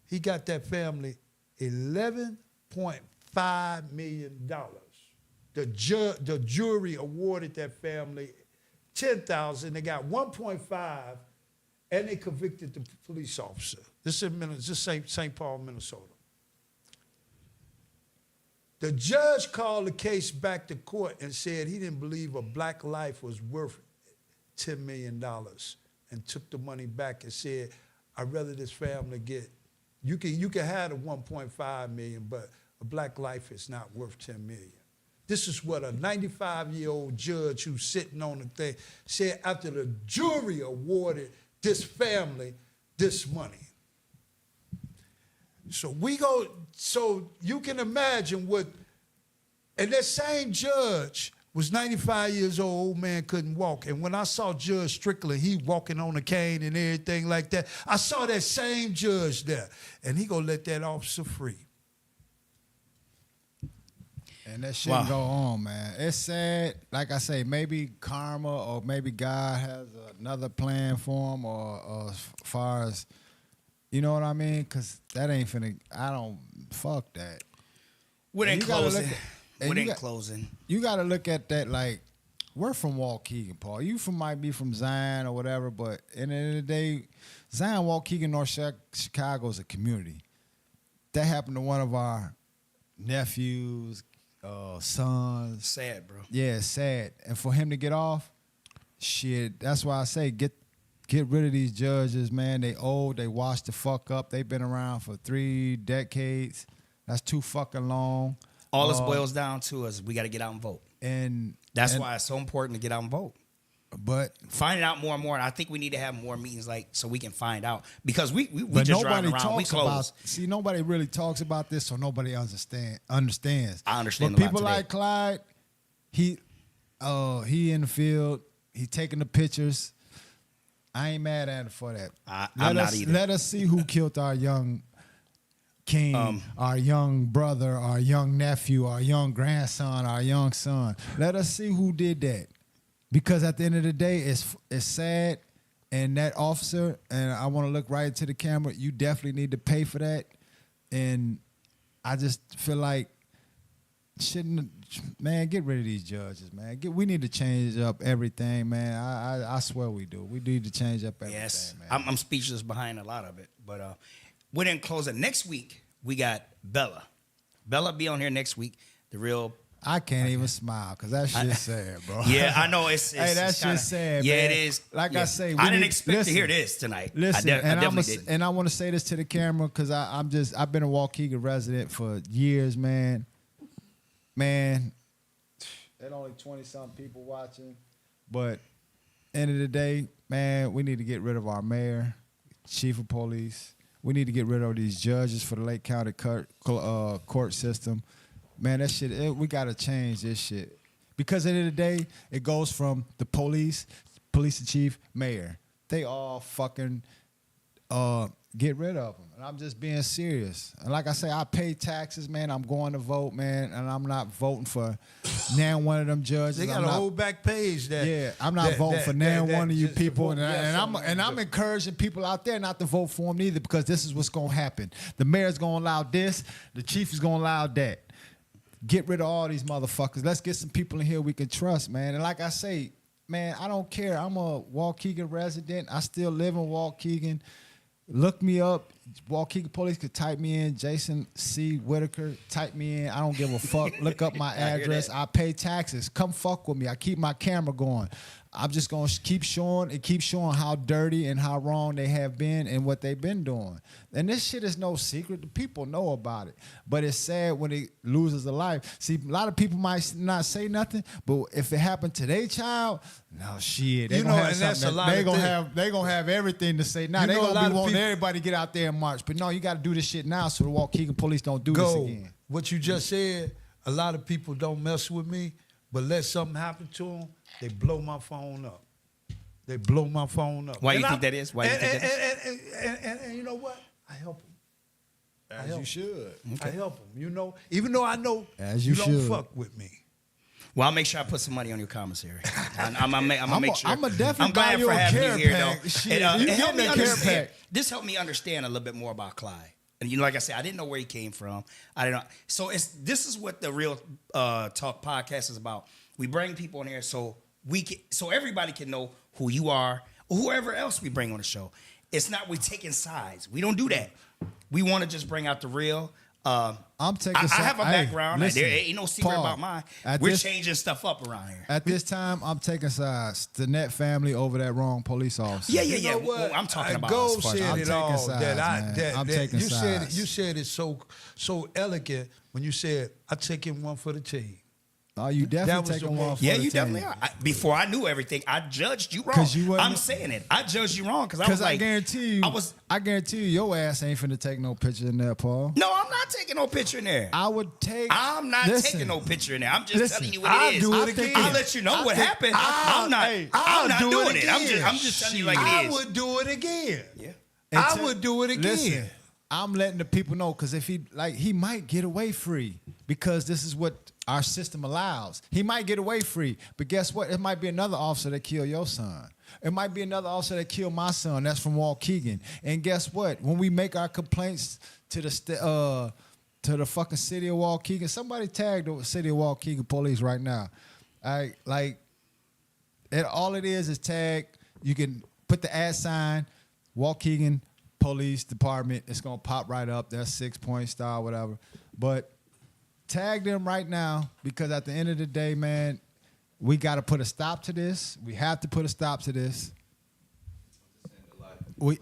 Speaker 4: He got that family $11.5 million. The jury awarded that family $10,000. They got $1.5, and they convicted the police officer. This is St. Paul, Minnesota. The judge called the case back to court and said he didn't believe a black life was worth $10 million, and took the money back and said, I'd rather this family get, you can have the $1.5 million, but a black life is not worth $10 million. This is what a 95-year-old judge who's sitting on the thing said after the jury awarded this family this money. So you can imagine what, and that same judge was 95 years old man couldn't walk. And when I saw Judge Strickland, he walking on a cane and everything like that, I saw that same judge there, and he gonna let that officer free.
Speaker 1: And that shit go on, man. It's sad. Like I say, maybe karma or maybe God has another plan for him, or as far as, you know what I mean? Because that ain't finna, fuck that.
Speaker 3: Within
Speaker 1: You gotta
Speaker 3: closing.
Speaker 1: look at-
Speaker 3: Within
Speaker 1: you got-
Speaker 3: closing.
Speaker 1: You got to look at that like, we're from Waukegan, Paul. You might be from Zion or whatever, but in the end of the day, Zion, Waukegan, North Chicago is a community. That happened to one of our nephews, sons.
Speaker 3: Sad, bro.
Speaker 1: Yeah, it's sad. And for him to get off, shit, that's why I say get rid of these judges, man. They old, they washed the fuck up. They've been around for 3 decades. That's too fucking long.
Speaker 3: All this boils down to is we got to get out and vote.
Speaker 1: And
Speaker 3: That's why it's so important to get out and vote.
Speaker 1: But
Speaker 3: finding out more and more. And I think we need to have more meetings, like so we can find out because we
Speaker 1: but
Speaker 3: just
Speaker 1: nobody
Speaker 3: driving around. We
Speaker 1: talks
Speaker 3: close.
Speaker 1: about. See, nobody really talks about this, so nobody understands.
Speaker 3: I understand
Speaker 1: But
Speaker 3: a lot
Speaker 1: people
Speaker 3: today.
Speaker 1: like Clyde, he in the field. He taking the pictures. I ain't mad at him for that.
Speaker 3: I'm not either.
Speaker 1: Let us see who killed our young king, our young brother, our young nephew, our young grandson, our young son. Let us see who did that. Because at the end of the day, it's sad. And that officer, and I want to look right into the camera, you definitely need to pay for that. And I just feel like man, get rid of these judges, man. We need to change up everything, man. I swear we do. We need to change up everything,
Speaker 3: Yes,
Speaker 1: man.
Speaker 3: I'm speechless behind a lot of it. But we didn't close it. Next week, we got Bella. Bella be on here next week. The real...
Speaker 1: I can't even smile because that shit's sad, bro.
Speaker 3: Yeah, I know. It's
Speaker 1: hey, that
Speaker 3: it's kinda,
Speaker 1: shit's sad,
Speaker 3: yeah,
Speaker 1: man.
Speaker 3: it is.
Speaker 1: Like
Speaker 3: yeah.
Speaker 1: I say,
Speaker 3: I didn't
Speaker 1: need-
Speaker 3: expect
Speaker 1: listen,
Speaker 3: to hear this tonight.
Speaker 1: Listen,
Speaker 3: I definitely didn't.
Speaker 1: And I want to say this to the camera because I've been a Waukegan resident for years, man. Man, there only 20-something people watching, but end of the day, man, we need to get rid of our mayor, chief of police. We need to get rid of these judges for the Lake County court system. Man, that shit, we got to change this shit. Because at the end of the day, it goes from the police chief, mayor. They all fucking get rid of them. And I'm just being serious. And like I say, I pay taxes, man. I'm going to vote, man. And I'm not voting for now one of them judges.
Speaker 4: They got
Speaker 1: I'm
Speaker 4: a
Speaker 1: not,
Speaker 4: whole back page that.
Speaker 1: yeah, I'm not voting for now one of you
Speaker 4: just to
Speaker 1: people,
Speaker 4: vote yes on
Speaker 1: and I'm encouraging people out there not to vote for him either because this is what's gonna happen. The mayor's gonna allow this, the chief is gonna allow that. Get rid of all these motherfuckers. Let's get some people in here we can trust, man. And like I say, man, I don't care. I'm a Waukegan resident. I still live in Waukegan. Look me up. Waukegan police could type me in, Jason C. Whitaker. Type me in. I don't give a fuck. Look up my address. I pay taxes. Come fuck with me. I keep my camera going. I'm just going to keep showing how dirty and how wrong they have been and what they've been doing. And this shit is no secret. The people know about it. But it's sad when it loses a life. See, a lot of people might not say nothing, but if it happened to their child, no shit. They
Speaker 4: You
Speaker 1: gonna
Speaker 4: know,
Speaker 1: have
Speaker 4: and that's
Speaker 1: something
Speaker 4: a lot
Speaker 1: they
Speaker 4: of
Speaker 1: gonna
Speaker 4: things.
Speaker 1: have they gonna have everything to say. Now
Speaker 4: You
Speaker 1: they
Speaker 4: know, a
Speaker 1: gonna
Speaker 4: lot
Speaker 1: be
Speaker 4: of
Speaker 1: wanting
Speaker 4: people-
Speaker 1: everybody to get out there and march. But no, you gotta do this shit now so the Waukegan police don't do this
Speaker 4: Go.
Speaker 1: again.
Speaker 4: What you just said, a lot of people don't mess with me, but let something happen to them, they blow my phone up. They blow my phone up.
Speaker 3: Why
Speaker 4: And
Speaker 3: you think
Speaker 4: I-
Speaker 3: that is? Why you think that is?
Speaker 4: And you know what? I help them.
Speaker 1: As you should.
Speaker 4: I help them. You know, even though I know
Speaker 1: As you
Speaker 4: don't
Speaker 1: should.
Speaker 4: fuck with me.
Speaker 3: Well, I'll make sure I put some money on your commissary. I'm gonna make sure.
Speaker 1: I'ma definitely
Speaker 3: I'm glad
Speaker 1: buy you
Speaker 3: for
Speaker 1: a
Speaker 3: having
Speaker 1: care
Speaker 3: me here,
Speaker 1: pack.
Speaker 3: though.
Speaker 1: Shit,
Speaker 3: And,
Speaker 1: you
Speaker 3: it helped
Speaker 1: getting
Speaker 3: me
Speaker 1: a care
Speaker 3: understand.
Speaker 1: pack.
Speaker 3: This helped me understand a little bit more about Clyde. And like I said, I didn't know where he came from. I didn't know. So this is what the Real Talk podcast is about. We bring people in here so everybody can know who you are, or whoever else we bring on the show. It's not we taking sides. We don't do that. We want to just bring out the real.
Speaker 1: I'm taking.
Speaker 3: I have a
Speaker 1: hey,
Speaker 3: background.
Speaker 1: listen,
Speaker 3: There ain't no secret
Speaker 1: Paul,
Speaker 3: about mine.
Speaker 1: at
Speaker 3: We're
Speaker 1: this-
Speaker 3: changing stuff up around here.
Speaker 1: At this time, I'm taking sides. The Net family over that wrong police officer.
Speaker 3: Yeah.
Speaker 4: You know what?
Speaker 3: Well, I'm talking about
Speaker 4: Gold
Speaker 3: as far as-
Speaker 4: said
Speaker 1: I'm
Speaker 4: it
Speaker 1: taking
Speaker 4: all.
Speaker 1: sides, man. I'm
Speaker 4: that
Speaker 1: taking
Speaker 4: you said
Speaker 1: sides.
Speaker 4: you said it so elegant when you said I taking one for the team.
Speaker 1: Oh, you
Speaker 4: That
Speaker 1: definitely
Speaker 4: was the
Speaker 1: taking one
Speaker 4: most-
Speaker 1: for
Speaker 3: Yeah,
Speaker 1: the
Speaker 3: you
Speaker 1: team.
Speaker 3: definitely are. Before I knew everything, I judged you wrong.
Speaker 1: 'Cause you wasn't-
Speaker 3: I'm saying it. I judged you wrong because I was
Speaker 1: Because
Speaker 3: like,
Speaker 1: I guarantee you, your ass ain't finna take no picture in there, Paul.
Speaker 3: no, I'm not taking no picture in there.
Speaker 1: I would take.
Speaker 3: I'm not
Speaker 1: listen,
Speaker 3: taking no picture in there. I'm just
Speaker 1: listen,
Speaker 3: telling you what
Speaker 4: I'll
Speaker 3: it is.
Speaker 4: do it
Speaker 3: I
Speaker 4: again.
Speaker 3: I'll let you know what happened. I'm not.
Speaker 1: hey,
Speaker 3: I'm not
Speaker 4: I'll do
Speaker 3: doing
Speaker 4: it
Speaker 3: it. I'm
Speaker 4: again.
Speaker 3: just telling you like
Speaker 4: I
Speaker 3: it is.
Speaker 4: would do it again.
Speaker 3: Yeah.
Speaker 1: And
Speaker 4: I would do it again.
Speaker 1: Listen, I'm letting the people know because if he might get away free because this is what our system allows. He might get away free, but guess what? It might be another officer that killed your son. It might be another officer that killed my son. That's from Waukegan. And guess what? When we make our complaints to the fucking city of Waukegan, somebody tag the city of Waukegan police right now. All it is tag. You can put the @ sign, Waukegan Police Department. It's gonna pop right up. That's 6-point star, whatever. But tag them right now because at the end of the day, man, we got to put a stop to this. We have to put a stop to this. We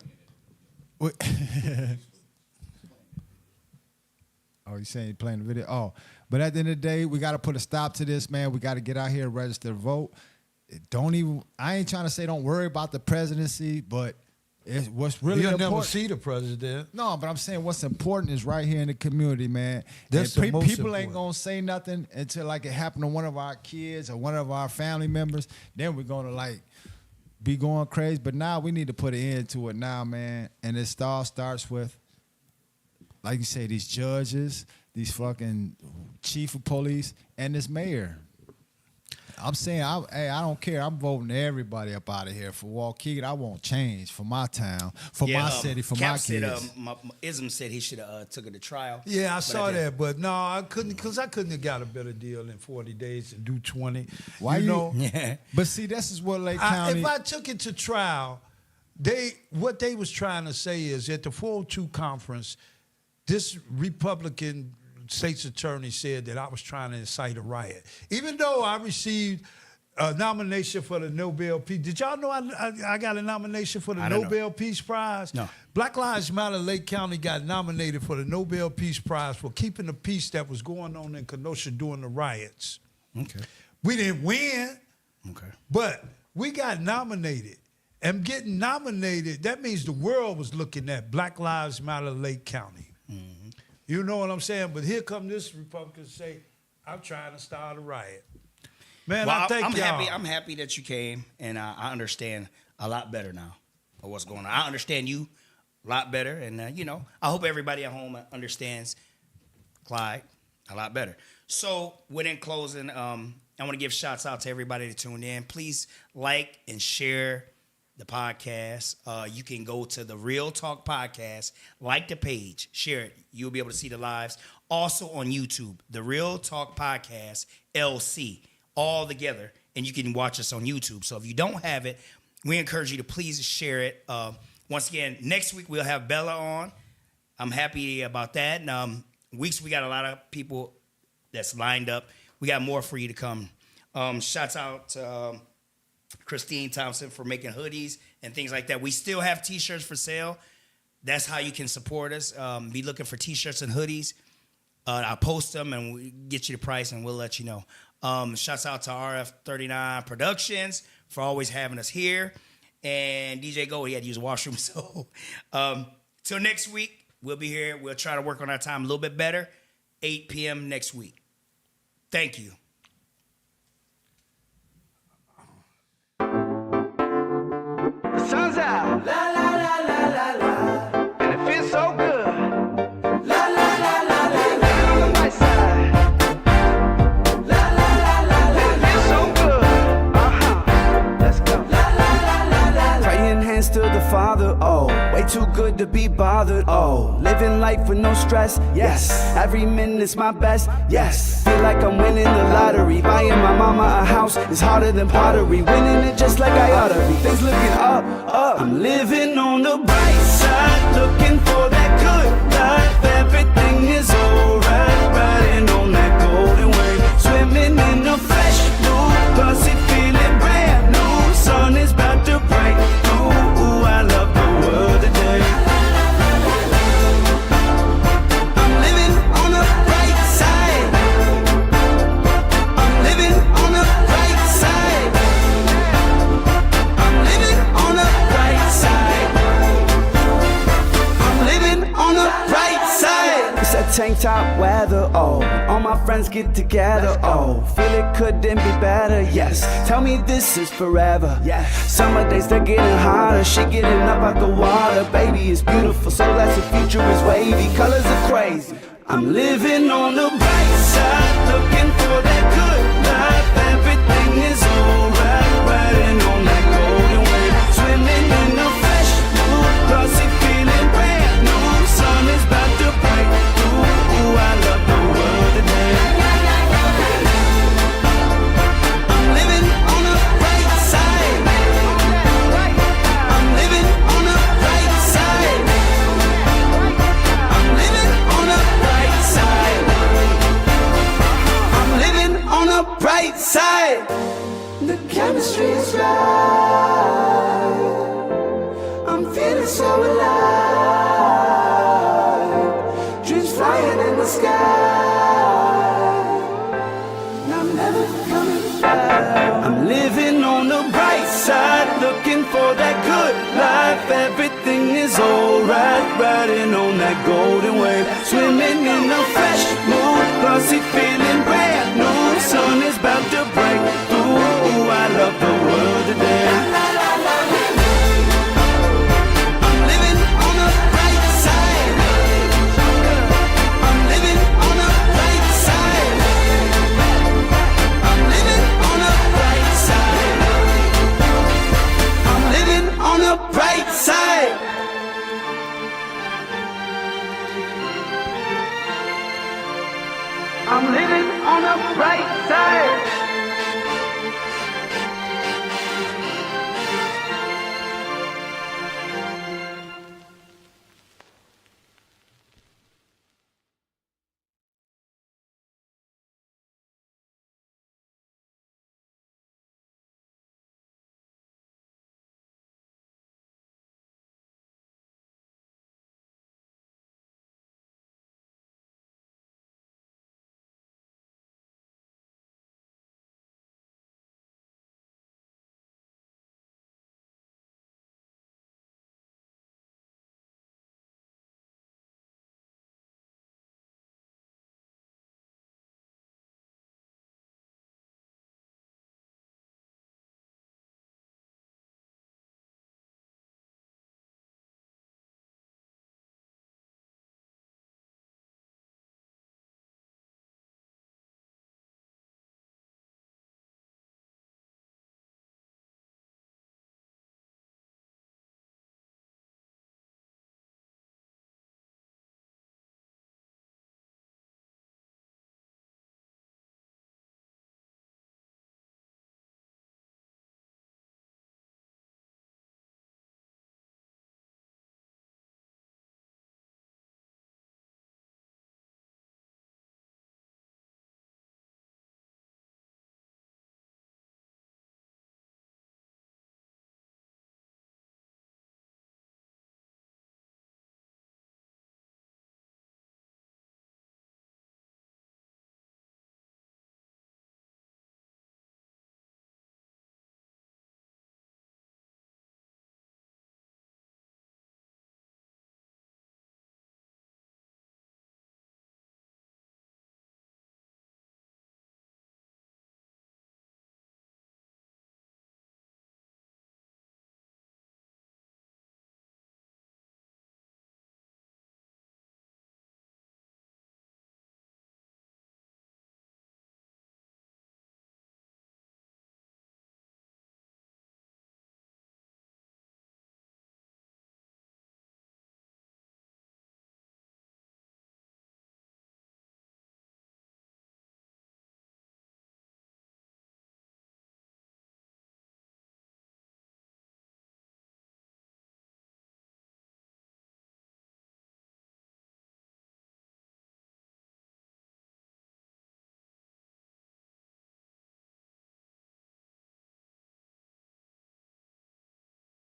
Speaker 1: Oh, you saying you playing the video? Oh, but at the end of the day, we got to put a stop to this, man. We got to get out here and register to vote. I ain't trying to say don't worry about the presidency, but it's what's really
Speaker 4: You'll
Speaker 1: important.
Speaker 4: never see the president.
Speaker 1: No, but I'm saying what's important is right here in the community, man.
Speaker 4: That's
Speaker 1: And
Speaker 4: the most
Speaker 1: people ain't
Speaker 4: important.
Speaker 1: gonna say nothing until like it happened to one of our kids or one of our family members. Then we're gonna like be going crazy. But now we need to put an end to it now, man. And it starts with, like you say, these judges, these fucking chief of police, and this mayor. I'm saying, I don't care. I'm voting everybody up out of here for Waukegan. I want change for my town, for my city, for
Speaker 3: Cap
Speaker 1: my
Speaker 3: said,
Speaker 1: kids.
Speaker 3: Ism said he should have took it to trial.
Speaker 4: Yeah, I
Speaker 3: but
Speaker 4: saw
Speaker 3: didn't.
Speaker 4: that, but no, I couldn't, because I couldn't have got a better deal in 40 days to do 20.
Speaker 1: Why you-
Speaker 4: know?
Speaker 3: Yeah.
Speaker 1: But see, this is what Lake County.
Speaker 4: If I took it to trial, what they was trying to say is at the 402 conference, this Republican state's attorney said that I was trying to incite a riot. Even though I received a nomination for the Nobel Peace. Did y'all know I got a nomination for the
Speaker 3: I don't
Speaker 4: Nobel Peace Prize?
Speaker 3: No.
Speaker 4: Black Lives Matter Lake County got nominated for the Nobel Peace Prize for keeping the peace that was going on in Kenosha during the riots.
Speaker 3: Okay.
Speaker 4: We didn't win.
Speaker 3: Okay.
Speaker 4: But we got nominated. And getting nominated, that means the world was looking at Black Lives Matter Lake County.
Speaker 3: Mm-hmm.
Speaker 4: You know what I'm saying? But here come this Republican say, I'm trying to start a riot. Man,
Speaker 3: Well,
Speaker 4: I thank
Speaker 3: I'm
Speaker 4: y'all.
Speaker 3: happy. I'm happy that you came, and I understand a lot better now of what's going on. I understand you a lot better, and I hope everybody at home understands Clyde a lot better. So, within closing, I want to give shouts out to everybody that tuned in. Please like and share the podcast. You can go to the Real Talk Podcast, like the page, share it. You'll be able to see the lives. Also on YouTube, the Real Talk Podcast LC, all together, and you can watch us on YouTube. So if you don't have it, we encourage you to please share it. Once again, next week we'll have Bella on. I'm happy about that. And weeks we got a lot of people that's lined up. We got more for you to come. Shouts out to Christine Thompson for making hoodies and things like that. We still have T-shirts for sale. That's how you can support us. Be looking for T-shirts and hoodies. I'll post them and we get you the price and we'll let you know. Shouts out to RF39 Productions for always having us here. And DJ Go, he had to use a washroom. So till next week, we'll be here. We'll try to work on our time a little bit better. 8 p.m. next week. Thank you.
Speaker 5: The sun's out. La la la la la la. And it feels so good. La la la la la la. On the right side. La la la la la. And it feels so good. Let's go. La la la la la. Praying hands to the Father. Oh, way too good to be bothered. Oh, living life with no stress. Yes, every minute's my best. Yes, feel like I'm winning the lottery. Buying my mama a house is harder than pottery. Winning it just like I oughta be. Things looking up, up. I'm living on the bright side, looking for that good life. Everything is alright, riding on that golden wave, swimming in the fresh blue, pussy feeling brand new. Sun is about to break through. Ooh, I love the world today. I'm living on the bright side. I'm living on the bright side. I'm living on the bright side. I'm living on the bright side. It's that tank top weather, oh. All my friends get together, oh. Feel it couldn't be better, yes. Tell me this is forever, yeah. Summer days they're getting hotter. She getting up out the water. Baby is beautiful, so that's the future is wavy. Colors are crazy. I'm living on the bright side, looking for that good life. Everything is alright, riding on that golden wave, swimming in the fresh blue, pussy feeling brand new. Sun is about to break through. Ooh, I love the world today. I'm living on the bright side. I'm living on the bright side. I'm living on the bright side. I'm living on the bright side. The chemistry is right. I'm feeling so alive. Dreams flying in the sky. And I'm never coming back. I'm living on looking for that good life. Everything is alright, riding on that golden wave, swimming in a fresh mood, plus he feeling brand new. Sun is about to break.